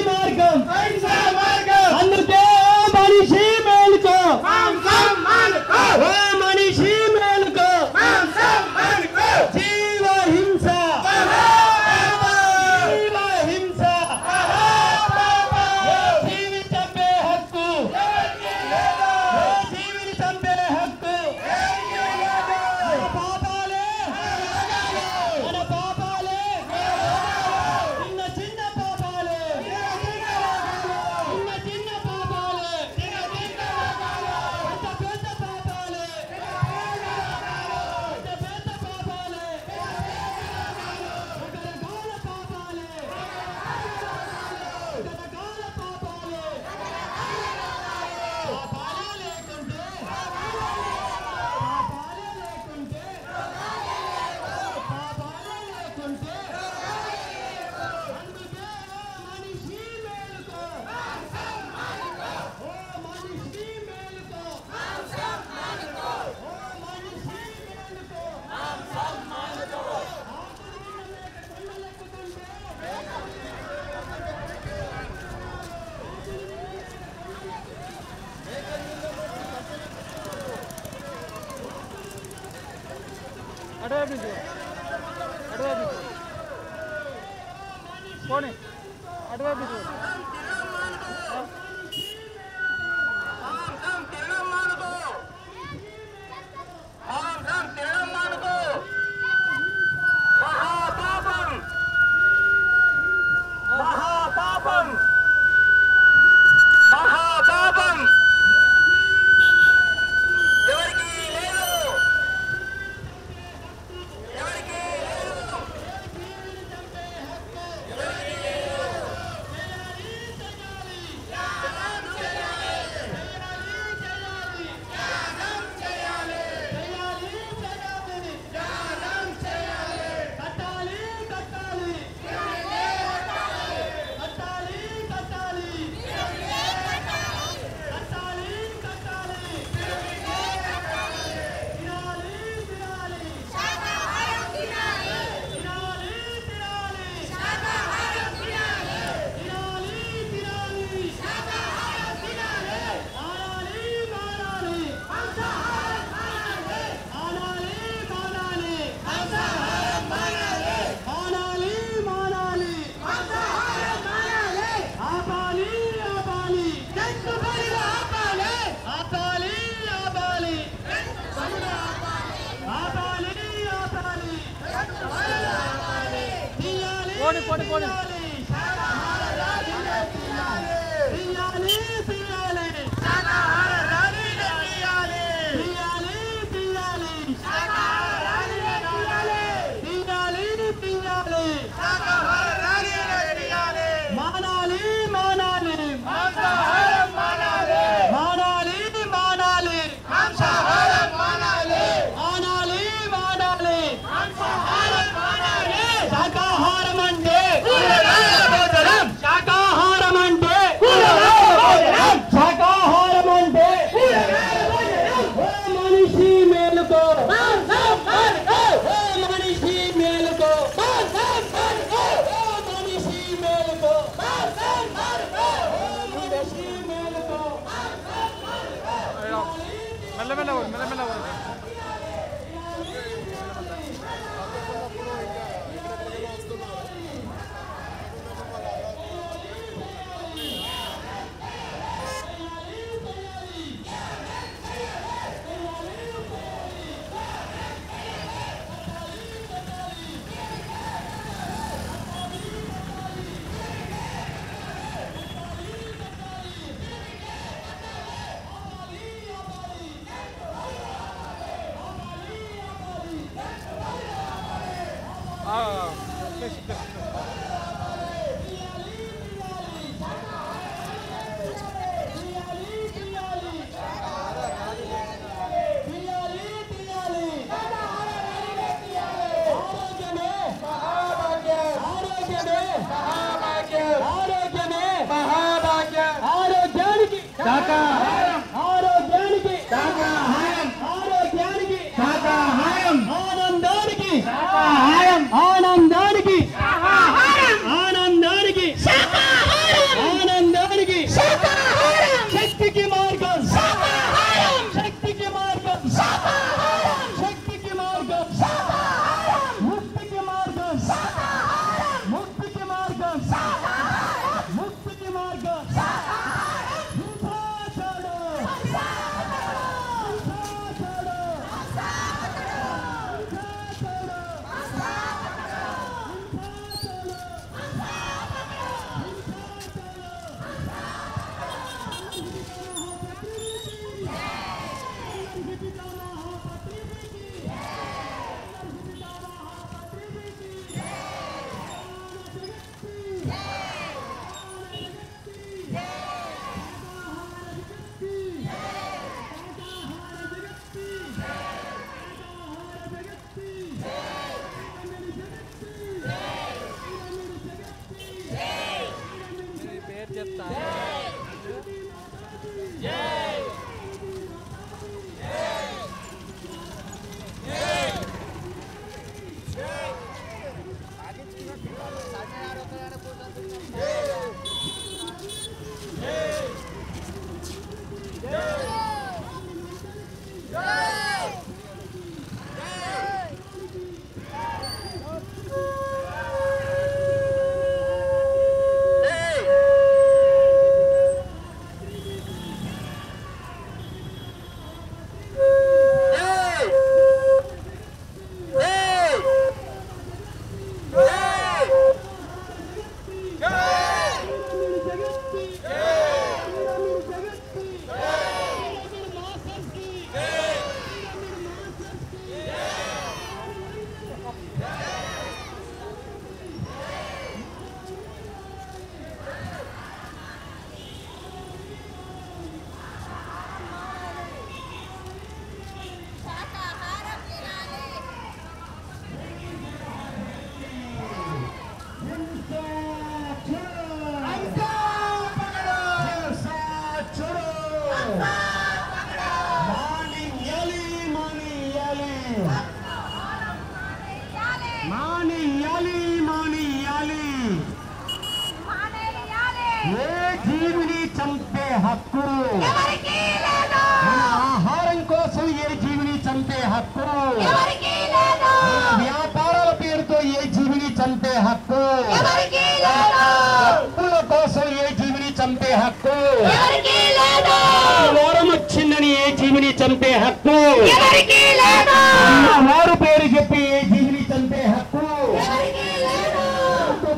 మార్గం అందుకే మనిషి మేలుకో మనిషి మేలుకో జీవ హింస జీవ హింస జీవిని చంపే హక్కు జీవిని చంపే హక్కు మన పాపాలే మన పాపాలే చిన్న చిన్న పాపాలే చిన్న చిన్న పాపాలే పెద్ద పెద్ద పాపాలే పెద్ద పెద్ద పాపాలే రకరకాల పాపాలే రకరకాల పాపాలే పాపాలే లేకుంటే పాపాలే లేకుంటే పాపాలే లేకుంటే అందుకే మనిషి మేలుకో ఓ మనిషి మేలుకో ఓ మనిషి మేలుకో మహాపాపం మహాపాపం ఎవరికి లేదు ఎవరికి లేదు కట్టాలి కట్టాలి కట్టాలి కట్టాలి కట్టాలి కట్టాలి తినాలి తినాలి శాకాహారం తినాలి తినాలి తినాలి శాకాహారం తినాలి తినాలి తినాలి శాకాహారం తినాలి మానాలి మానాలి మాంసాహారం మానాలి మానాలి మానాలి మాంసాహారం మానాలి మానాలి మానాలి మాంసాహారం మానాలి ఆపాలి ఆపాలి పెట్టుబడులు ఆపాలి ఆపాలి ఆపాలి పెట్టుబడులు ఆపాలి ఆపాలి ఆపాలి పెట్టుబడులు ఆపాలి తీయాలి తీయాలి శాకాహార రాజులు తీయాలి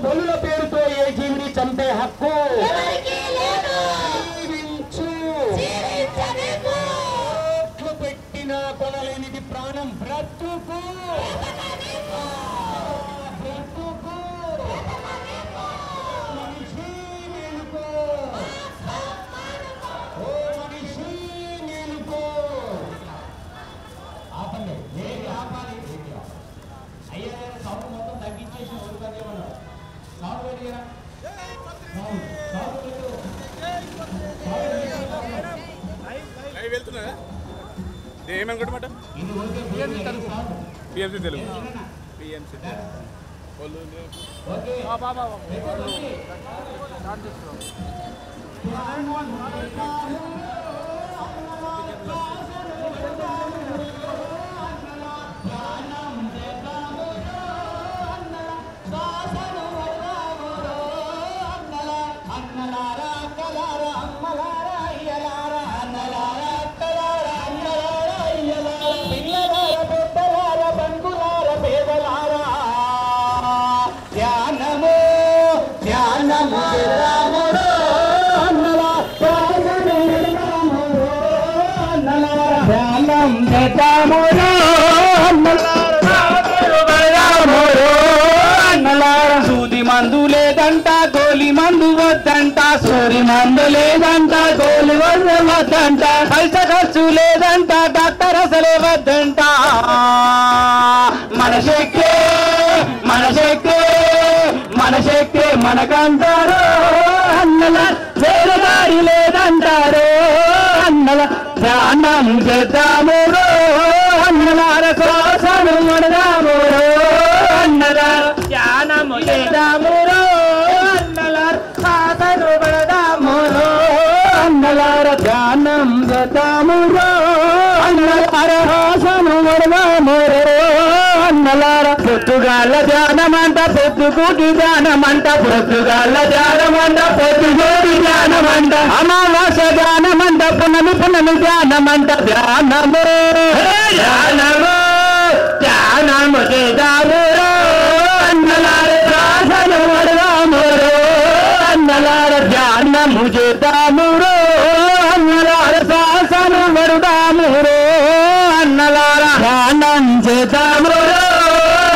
బలుల పేరుతో ఏ జీవిని చంపే హక్కు వెళ్తున్నారా ఏమనుకుంటున్నమాట పిఎంసీ తెలుగు పిఎంసీ సూది మందు లేదంట గోలి మందు వద్దంట సూరి మందు లేదంట గోలి వద్దంట పైసా ఖర్చు లేదంట డాక్టర్ అసలే వద్దంట మన శక్తే మనకంటారు అన్నల వేరే దారి లేదంటారు అన్నల ధ్యానం చేద్దాము అన్నలార శ్వాసను మడదాము అన్నలార ధ్యానము చేద్దాము అన్నలార శ్వాసను మడదాము అన్నలార ధ్యానం చేద్దాము అన్నలార శ్వాసను మడదాము అన్నలార పొద్దుగాల ధ్యానమంట పొద్దుకూటి ధ్యానమంట పొద్దుగాల ధ్యానమంట పొద్దుకూటి ధ్యానమంట అమావాస ధ్యానమంట పునమి ధ్యానమంట ధ్యానము చేద్దాము అన్నలార శ్వాసను మడదాము అన్నలార ధ్యానము చేద్దాము అన్నలార శ్వాసను మడదాము అన్నలార ధ్యానం చేద్దాము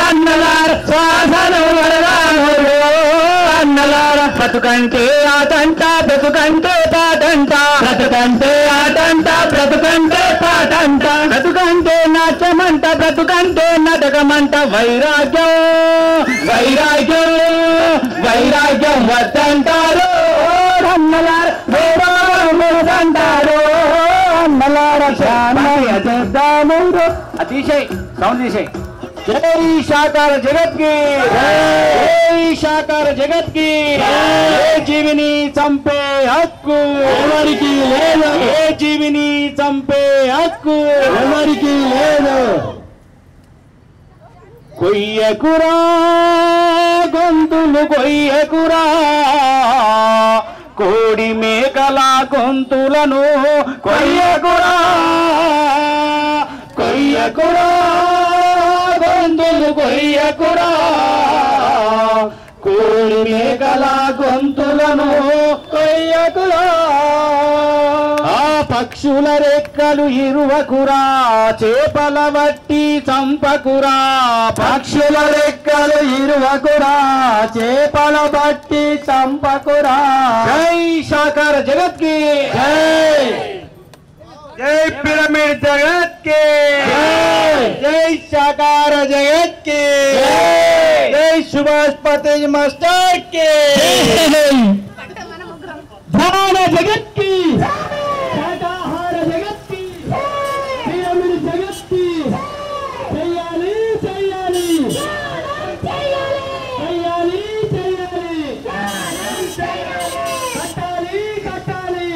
అన్నలార శ్వాసను మడదాము అన్నలార బ్రతుకంటే ఆటంట బ్రతుకంటే పాటంట బ్రతుకంటే ఆటంట బ్రతుకంటే పాటంట బ్రతుకంటే నాట్యమంట బ్రతుకంటే నాటకమంట వైరాగ్యం వద్దంటారు అన్నలార వేరంటారు అన్నలార చేద్దాము అతిశయ్ సౌండ్ తీసేయ్ జై శాకార జగత్ కి జై శాకార జగత్ కి ఏ జీవిని చంపే హక్కు ఎవరికి లేదు ఏ జీవిని చంపే హక్కు ఎవరికి లేదు కొయ్యకురా గొంతులు కొయ్యకురా కోడి మేకల గొంతులను కొయ్యకురా గొంతులు కొయ్యకురా కోడి మేకల గొంతులను కొయ్యకురా ఆ పక్షుల రెక్కలు ఇరువకురా చేపల వట్టి చంపకురా పక్షుల రెక్కలు ఇరువకురా చేపల బట్టి చంపకురా జై శాకార జగత్ కి జై పిరమిడ్ జగత్ కి జై శాకార జగత్ కి జై సుభాష్ పటేల్ మాస్టర్ కి ధ్యాన జగత్ కి శాకాహార జగత్ కి పిరమిడ్ జగత్ కి చెయ్యాలి చెయ్యాలి చెయ్యాలి చెయ్యాలి కట్టాలి కట్టాలి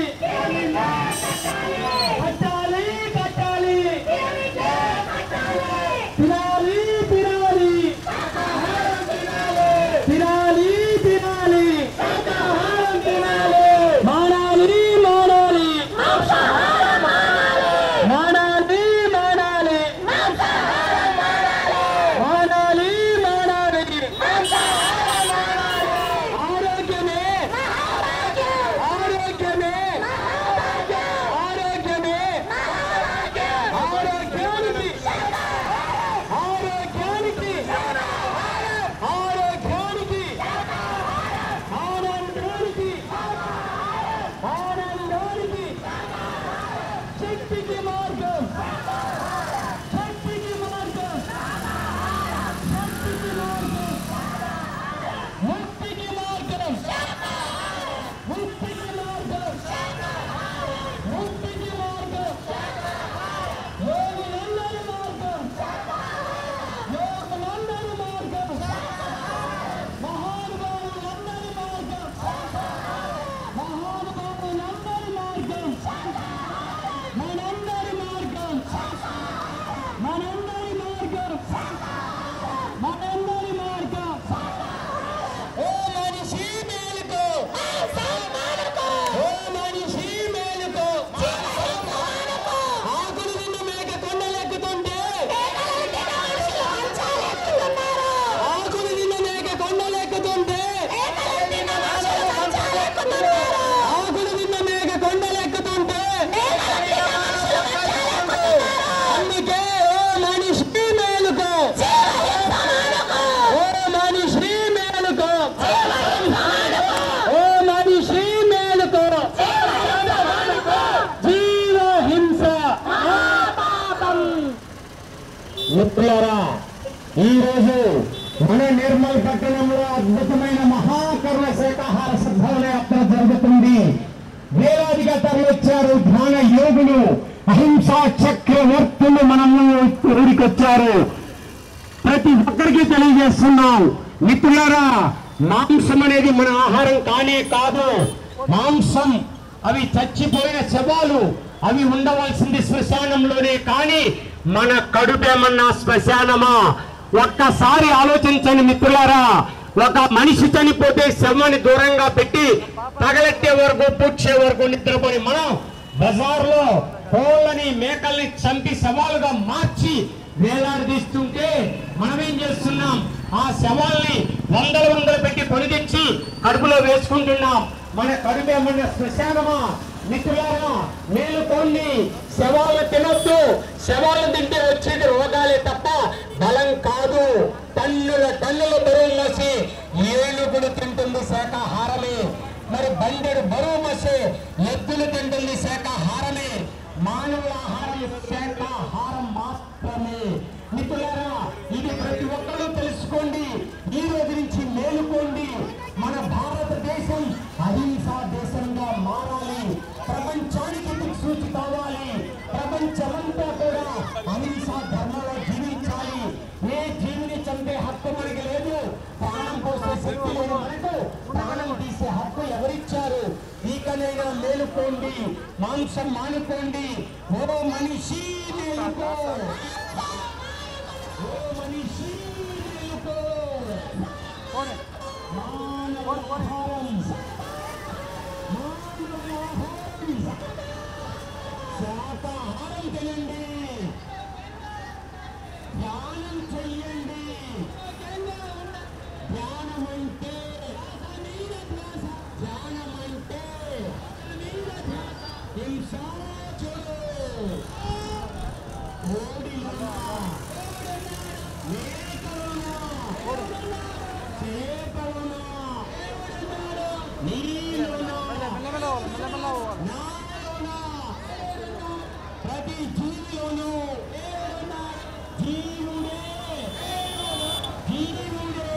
తినాలి మానాలి మిత్రులారా, ఈరోజు మన నిర్మల్ పట్టణంలో అద్భుతమైన మహాకర్ణ శాఖాహార సద్భావన యాత్ర జరుగుతుంది. వేలాదిగా తరలిచ్చారు ధ్యాన యోగులు, అహింసా చక్రవర్తులు మనల్ని ఊరికొచ్చారు. ప్రతి ఒక్కరికి తెలియజేస్తున్నాం మిత్రులారా, మాంసం అనేది మన ఆహారం కానే కాదు. మాంసం అవి చచ్చిపోయిన శవాలు, అవి ఉండవలసింది శ్మశానంలోనే. కానీ మన కడుపేమన్నా శ్మశానమా? ఒక్కసారి ఆలోచించండి మిత్రులారా. ఒక మనిషి చనిపోతే శవాన్ని దూరంగా పెట్టి తగలెట్టే వరకు, పూడ్చే వరకు నిద్రపోయి మనం బజార్లో కోళ్ళని మేకల్ని చంపి శవాలుగా మార్చి వేలాడదీస్తుంటే మనం ఏం చేస్తున్నాం? ఆ శవాల్ని వందలు పెట్టి కొని తెచ్చి కడుపులో వేసుకుంటున్నాం. మన కడుపు ఏమన్నా శ్మశానమా? మిత్రులారా, మేలుకోండి. శవాలను తినొద్దు. శవాలను తింటే వచ్చేది రోగాలే తప్ప బలం కాదు. టన్నుల బరువు మోసి ఏనుగులు తింటుంది శాకాహారమే. మరి బండెడు బరువు మోసే ఎద్దులు తింటుంది శాకాహారమే. మానవుల ఆహారం శాకాహారం మాత్రమే. మిత్రులారా, ఇది ప్రతి ఒక్కరూ తెలుసుకోండి. ఈ రోజు నుంచి మేలుకోండి. మన భారతదేశం అహింసా దేశంగా మారాలి. ప్రపంచానికి దిక్సూచి కావాలి. ప్రపంచమంతా కూడా అహింసా ధర్మంలో జీవించాలి. ఏ జీవిని చంపే హక్కు మనకి లేదు. ప్రాణం పోసే శక్తి లేదు మనకు. ప్రాణం తీసే హక్కు ఎవరిచ్చారు? ఇకనైనా మేలుకోండి, మాంసం మానుకోండి. ఓ మనిషి మేలుకో, ఓ మనిషి మేలుకో. మానవాహారం, శాకాహారం తినండి, ధ్యానం చెయ్యండి. ధ్యానం అంటే హింసాచుడు, ఓడిలోనా, మేకలోనా, చేపలోనా, నీలోనా, నాలోనా, ప్రతి జీవిలోనూ జీవుడే, జీవుడే,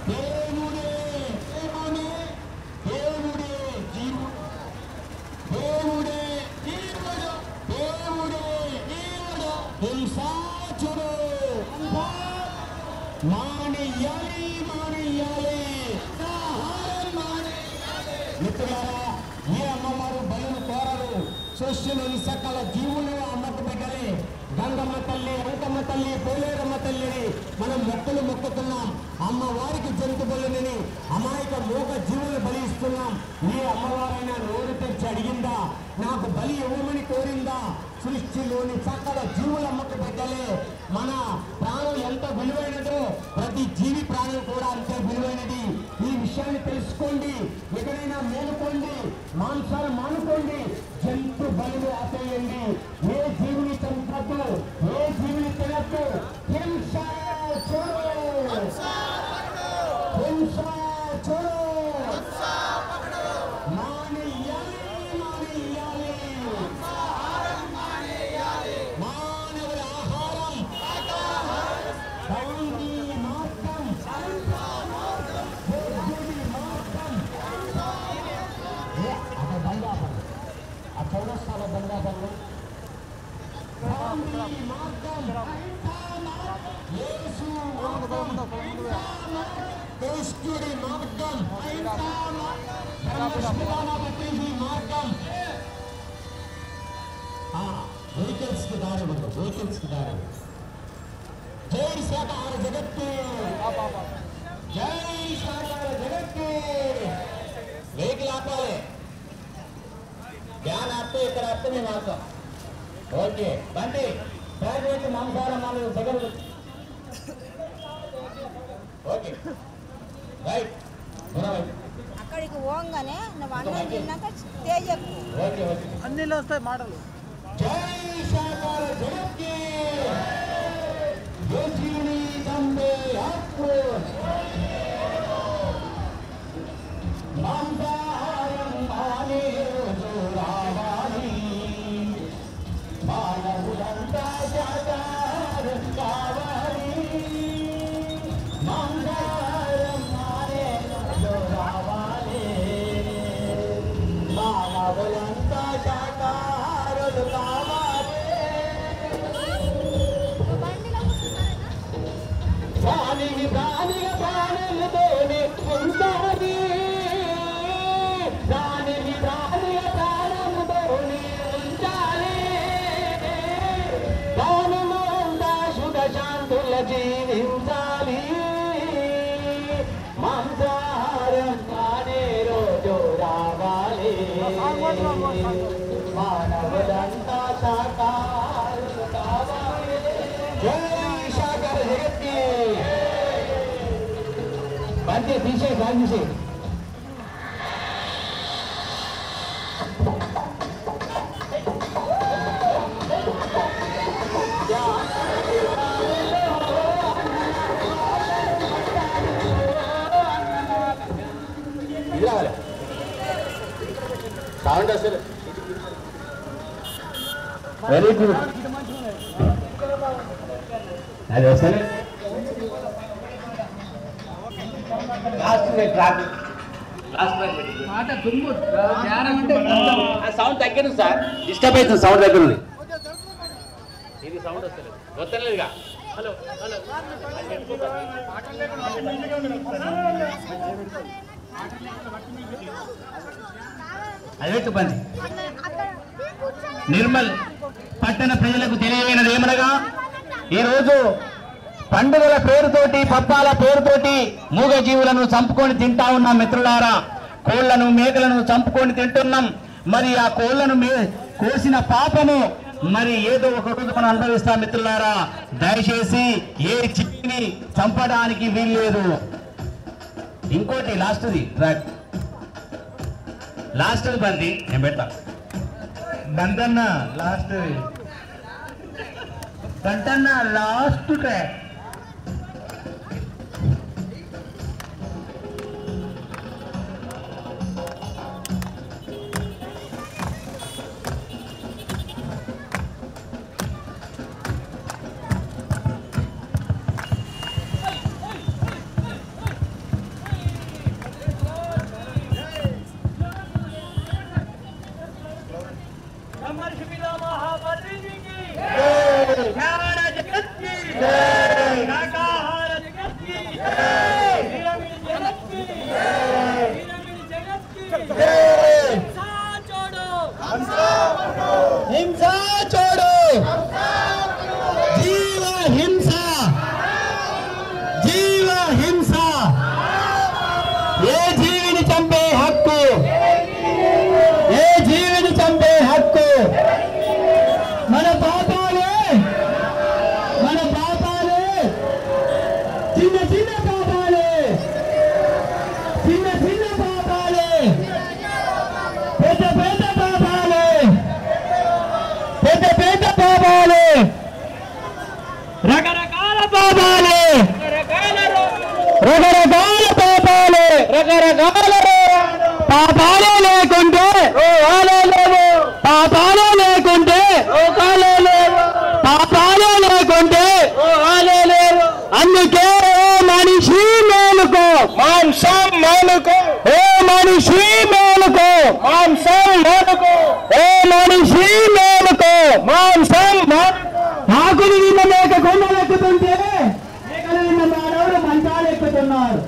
దేవుడే, దేవుడే, జీవుడు, దేవుడే, జీవుడు, దేవుడే, జీవుడు. హింసాచుడు మానేయాలి, మానేయాలి. మిత్రులారా, ఏ అమ్మవారు బలులు కోరరు. సృష్టిలోని సకల జీవులు అమ్మకు బిడ్డలే. గంగమ్మ తల్లి, అంకమ్మ తల్లి, పోలేరమ్మ తల్లిని మనం మొక్కులు మొక్కుతున్నాం. అమ్మవారికి జంతు బలులని అమాయక మూగ జీవులు బలి ఇస్తున్నాం. ఏ అమ్మవారైనా నోరు తెచ్చి అడిగిందా? నాకు బలి ఇవ్వమని కోరిందా? సృష్టిలోని సకల జీవుల అమ్మకు బిడ్డలే. మన ప్రాణం ఎంత విలువైనదో ప్రతి జీవి ప్రాణం కూడా అంతే విలువైనది. ఈ విషయాన్ని తెలుసుకోండి. ఎక్కడైనా మేలుకోండి, మాంసాలు మానుకోండి, జంతు బలులు ఆపేయండి. ఏ జీవిని చంపద్దు, ఏ జీవిని తినద్దు. హింస చూడు, హింస చూడు. మానేయాలి, మానేయాలి. మానవుల ఆహారం బండి మార్గం, బొగ్గుడి మార్గం. అక్కడ బంగాపడు, ఆ చౌరస్తాలో బంగాపడు. బండి మార్గం, యేసు మార్గం, కృష్ణుడి మార్గం, బ్రహ్మస్మితానాపత్రి మార్గం. వెహికల్స్ కి దారి ఉండదు, వెహికల్స్ కి దారి. జై శాకాహార జగత్తు, జై శాకాహార జగత్తు. వెహికల్ ఆపాలి. ధ్యాన్ ఆపితే ఇక్కడ ఆపితే మేము ఆపుతాం. ఓకే బండి బ్యాగ్ వేసి మాంసాహారం మామూలు దగ్గర. Okay right. అక్కడికి పోగానే నువ్వు అన్నం తిన్నాక తేజకు ఓకే ఓకే అన్నిలో వస్తాయి మాటలు. జై శాకాహార జగత్కి, ఏ జీవిని చంపే హక్కు మాంసాహారం మానే రోజు రావాలి. మానవులంతా శాకాహారం మానవులంతా శాకాహారులు కావాలి. జై శాకాహార జగత్కి. బంతి తీసే గాంధీ సౌండ్ అసలు వెరీ గుడ్. అది వస్తలే సౌండ్ తగ్గింది సార్, డిస్టర్బ్ అవుతుంది, సౌండ్ తగ్గింది. ఇది సౌండ్ వస్తలేదు, వస్తలేదుగా. హలో హలో అదే బంది. నిర్మల్ పట్టణ ప్రజలకు తెలియమైనది ఏమనగా, ఈరోజు పండుగల పేరుతోటి పబ్బాల పేరుతోటి మూగ జీవులను చంపుకొని తింటా ఉన్నాం మిత్రులారా. కోళ్లను మేకలను చంపుకొని తింటున్నాం. మరి ఆ కోళ్లను కోసిన పాపము మరి ఏదో ఒక రోజు మనం అనుభవిస్తాం మిత్రులారా. దయచేసి ఏ జీవిని చంపడానికి వీల్లేదు. ఇంకోటి లాస్ట్ది ట్రాక్, లాస్ట్ బంది నేను పెడతా. బంతన్న లాస్ట్, బంతన్న లాస్ట్ ట్రాక్. हिंसा छोड़ो, जीव हिंसा, जीव हिंसा. ये जीविनी चंपे हक्कु, ये जीविनी चंपे हक्कु. मन पापाले, मन पापाले, चिन्न चिन्न पापाले, चिन्न चिन्न पापाले, पेद पेद पापाले, पेद पेद पापाले, రకరకాల పాపాలే, రకరకాల పాపాలే, రకరకాల పాపాలే లేకుంటే రోగాలే లేవు, పాపాలే లేకుంటే రోగాలే లేవు, పాపాలే లేకుంటే రోగాలే లేవు. అందుకే ఓ మనిషి మేలుకో, మాంసం మేలుకో, ఓ మనిషి మేలుకో, మాంసం మేలుకో, ఓ మనిషి మేలుకో, మాంసం మేలుకో. ఆకులు నిన్న మేక కొండలు ఎక్కుతుంటే మేకలు నిన్న మానవుడు మంచాలు ఎక్కుతున్నారు.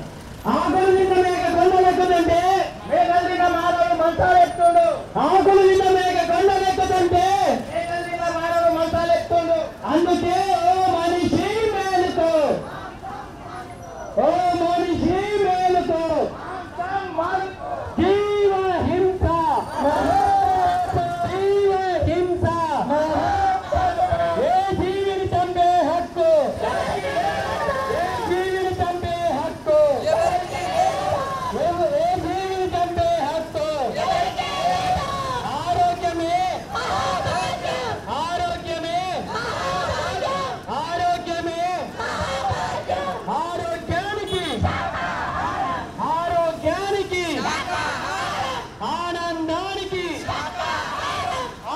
ఆకులు నిన్న మేక కొండలు ఎక్కుతుంటే మేకలు నిన్న మానవుడు మంచాలు ఎక్కుతుండు. ఆకులు నిన్న మేక కొండలు ఎక్కుతుంటే మేకలు నిన్న మానవుడు మంచాలు ఎక్కుతుండు. అందుకే ఓ మనిషి మేలుకో, ఓ మనిషి మేలుకో, జీవ హింస, జీవ హింస. ఏ జీవిని చంపే హక్కు, ఏ జీవిని చంపే హక్కు, ఏ జీవిని చంపే హక్కు. ఆరోగ్యమే, ఆరోగ్యమే, ఆరోగ్యమే, ఆరోగ్యానికి, ఆరోగ్యానికి, ఆనందానికి,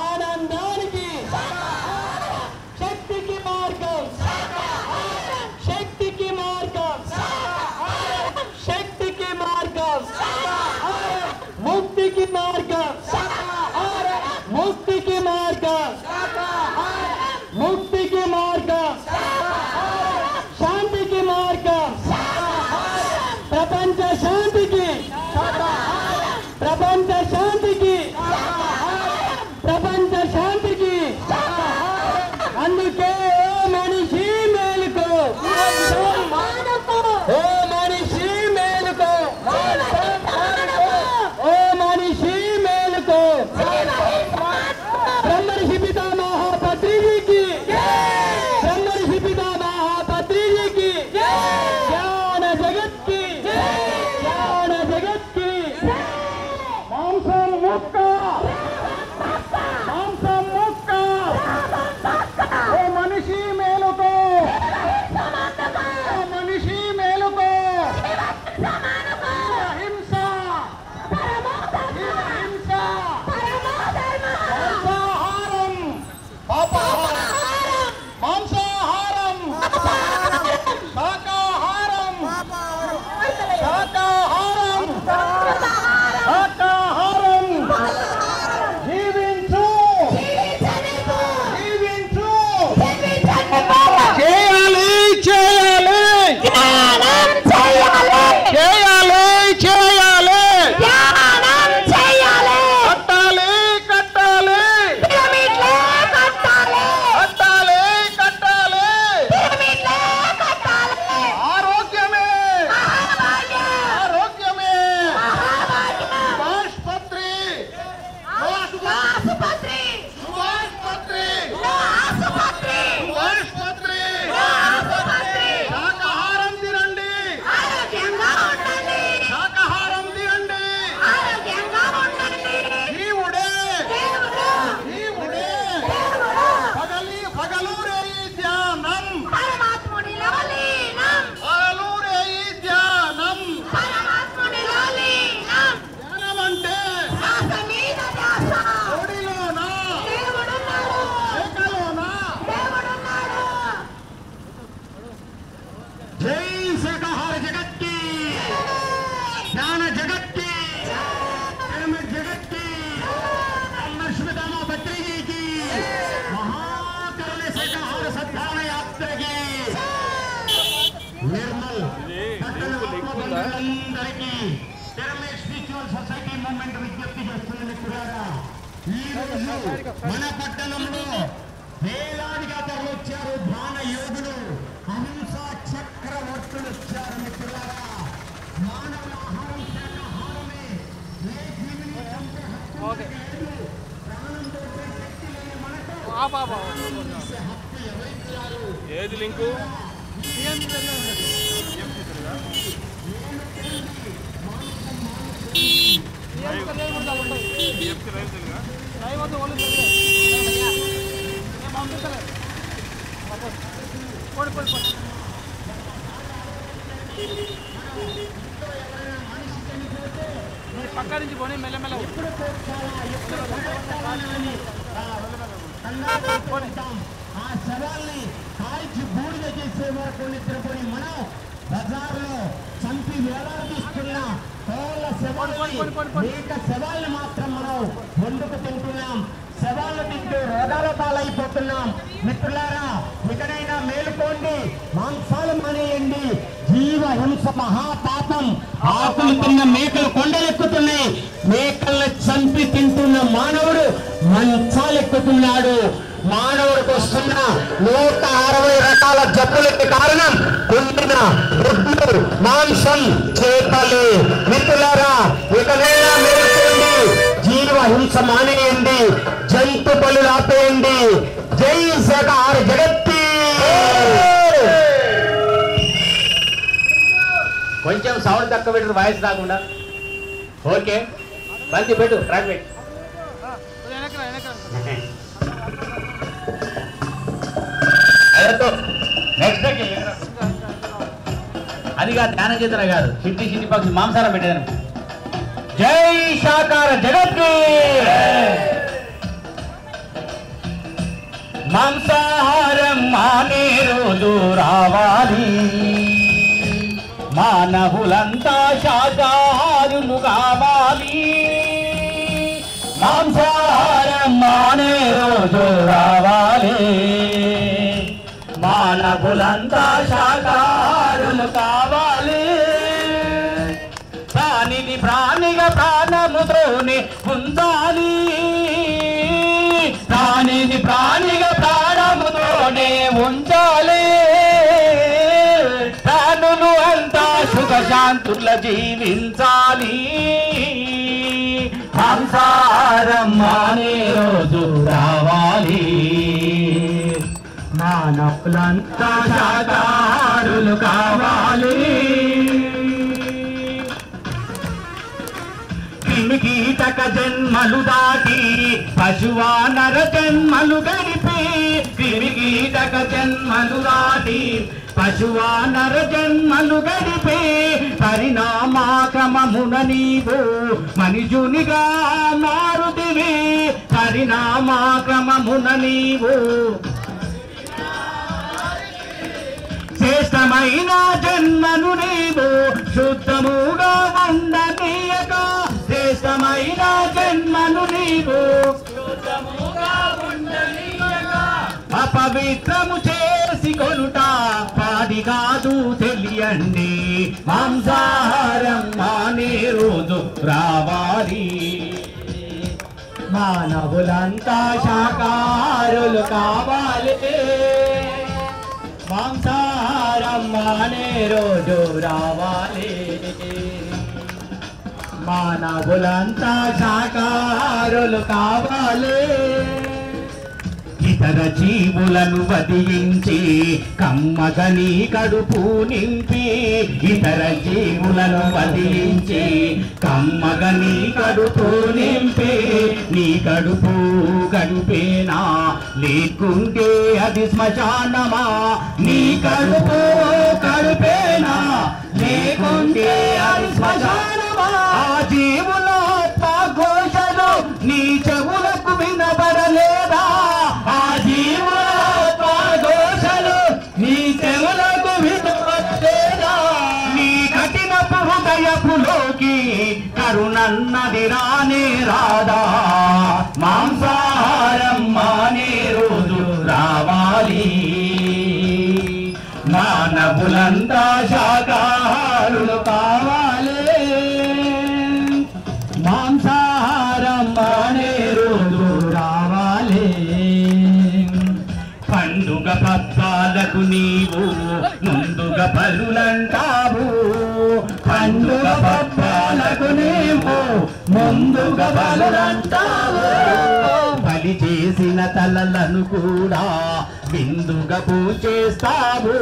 ఆనందానికి, శక్తికి మార్గం, శక్తికి మార్గం, శక్తికి మార్గం, ముక్తికి మార్గం, ముక్తికి మార్గం, ముక్తికి మార్గం, శాంతికి మార్గం, ప్రపంచ శాంతికి, ప్రపంచ శాంతికి, ప్రపంచ శాంతికి. అందుకే ఓ మనిషి మేలుకో, ఓ మనిషి మేలుకో, ఓ మనిషి స్పిరిచువల్ సొసైటీ మూవ్మెంట్ విజ్ఞప్తి చేస్తున్న మిత్రులారా, ఈ రోజు మన పట్టణంలో వేలాదిగా తరలిచ్చారు బాణ యోధులు, అహింసా చక్రవర్తులు వచ్చారు మిత్రులారా. మానవుల ఆహారం శాకాహారమే, ఏ జీవిని చంపే హక్కు లేదు. ప్రాణంతో శక్తి లేని మనకు హక్కు ఎవరిచ్చారు? ఏది లింకు పక్క నుంచి పోనీ మెల్లమెల్ల ఆ శవాల్ని కాల్చి బూడిద చేసే వరకు నిద్రపోయి మనం బజార్లో చంపి వేలాడదీస్తున్న కోళ్ళ శవాల్ని, మేక శవాల్ని మాత్రం మనం వండుకు తింటున్నాం. శవాలను తింటూ రోగాల పాలైపోతున్నాం. మిత్రులారా, ఇకనైనా మేలుకోండి, మాంసాలు మానేయండి. జీవ హింస మహాపాపం. ఆకులు తిన్న మేకలు కొండలెక్కుతున్నాయి. మేకల్ని చంపి తింటున్న మానవుడు మంచాలెక్కుతున్నాడు. మానవుడికి వస్తున్న 160 రకాల జబ్బులకి కారణం కుండిన గుడ్లు, మాంసం, చేపలు. మిత్రులారా, ఇకనైనా మేలుకోండి, జీవ హింస మానేయండి, జంతు బలు ఆపేయండి. జై శాకాహార జగత్తి. కొంచెం సౌండ్ తక్కువ పెట్టు, వాయిస్ రాకుండా. ఓకే, బంతి పెట్టు, ట్రాక్ పెట్టు. నెక్స్ట్ అది కాదు, ధ్యానం చేతన కాదు, చిట్టి పక్షి మాంసారం పెట్టాను. జై శాకాహార జగత్తి. మాంసాహారం మానే రోజు రావాలి, మానవులంతా శాకాహారులు కావాలి. మాంసాహారం మానే రోజు రావాలి, మానవులంతా శాకాహారులు కావాలి. ప్రాణిని ప్రాణిగా ప్రాణముతోనే ఉండాలి, ప్రాణిని ప్రాణిగా ప్రాణముతోనే ఉంచాలి. ప్రాణులు అంతా సుఖశాంతుల జీవించాలి. మాంసాహారం మానే రోజు రావాలి, మానవులంతా శాకాహారులు కావాలి. క్రిమికీటక జన్మలు దాటి పశువానర జన్మలు గడిపి, క్రిమికీటక జన్మలు దాటి పశువానర జన్మలు గడిపే పరిణామక్రమమున నీవు మనుజునిగా మారుతివి. పరిణామక్రమమున నీవు శ్రేష్టమైన జన్మను నీవు శుద్ధముగా ఉండనీయక, శ్రేష్టమైన జన్మను నీవు శుద్ధముగా ఉండనీయక, అపవిత్రము చేసి కొనుట పాడి కాదు తెలియండి. మాంసాహారం మానే రోజు రావాలి, మానవులంతా శాకాహారులు కావాలి. మాంసాహారం మానే రోజు రావాలి, మానవులంతా శాకాహారులు కావాలి. ఇతర జీవులను వధించి కమ్మగని కడుపు నింపి, ఇతర జీవులను వధించి కమ్మగని కడుపు నింపి, నీ కడుపు గడుపేనా లేకుంటే అది శ్మశానమా? నీ కడుపు గడుపేనా లేకుంటే అది శ్మశానమా? ఆ జీవుల ఘోషలు నీ చెవులకు వినబడలేదా? ఆ జీవుల ఘోషలు నీ చెవులకు వినబడలేదా? నీ కఠినపు హృదయపులోకి కరుణన్నది రానే రాదా? మాంసాహారం మానే రోజు రావాలి, మానవులంతా శాకాహారులు కావాలి. బలులంటావు పండుగ పబ్బాలకు నీవు ముందుగా బలులంటావు బలి చేసిన తలలను కూడా విందుగా పూజేస్తావు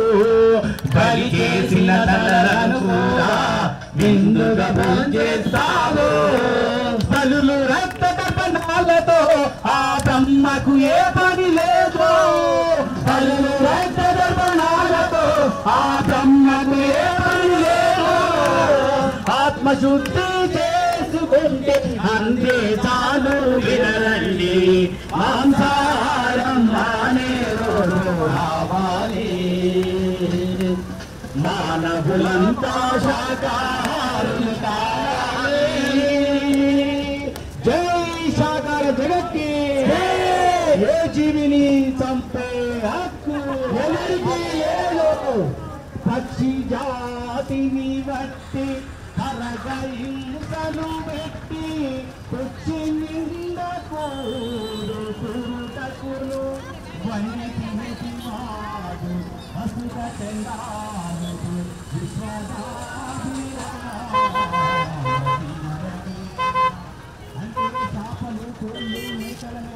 బలి చేసిన తలలను కూడా విందుగా పూజేస్తావు బలులు రక్త తర్పణాలతో ఆ బ్రహ్మకు ఏ పని లేదు బలులు రక్త తర్పణాలతో ఆ బ్రహ్మకు ఏ పని లేదు ఆత్మశుద్ధి చేసుకుంటే అంతే చాలు వినరండి మాంసాహారం మానే రావాలి మానవులంతా శాకాహారులు కావాలి జై శాకార జగత్కి ఏ జీవిని చంపే హక్కు ఎవరికి లేదు పక్షి జాతిని బట్టి కరగహింసలు పెట్టి పక్షి నిందకూరు పురుటకులు వన్యతి వాడు అసుర తెండాడు అంటే చేపలు కోళ్ళు మేకలను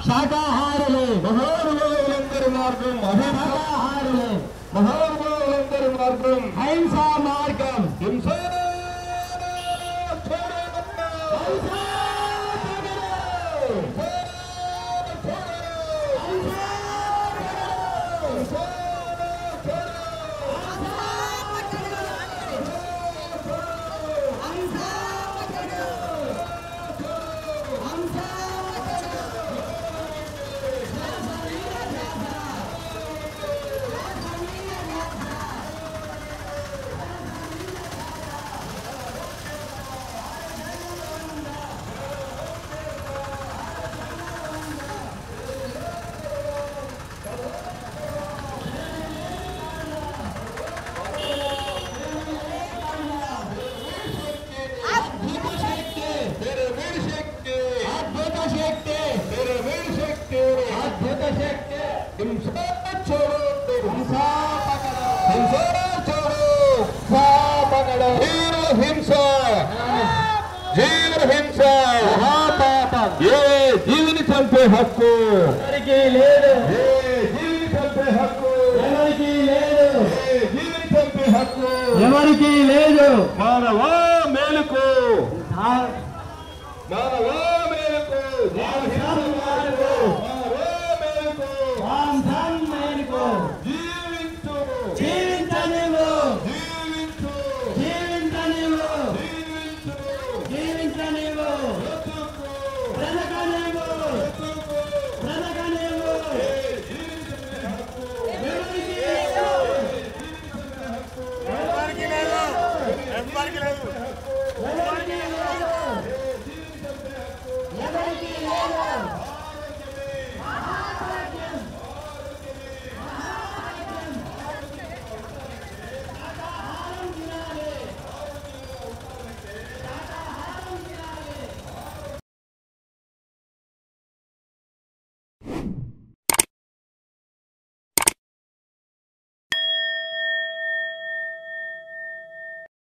శాకాహారులు మహానుభావులందరి మార్గం మహానుభావులందరి మార్గం అహింసా మార్గం హింసా జీవిని చంపే హక్కు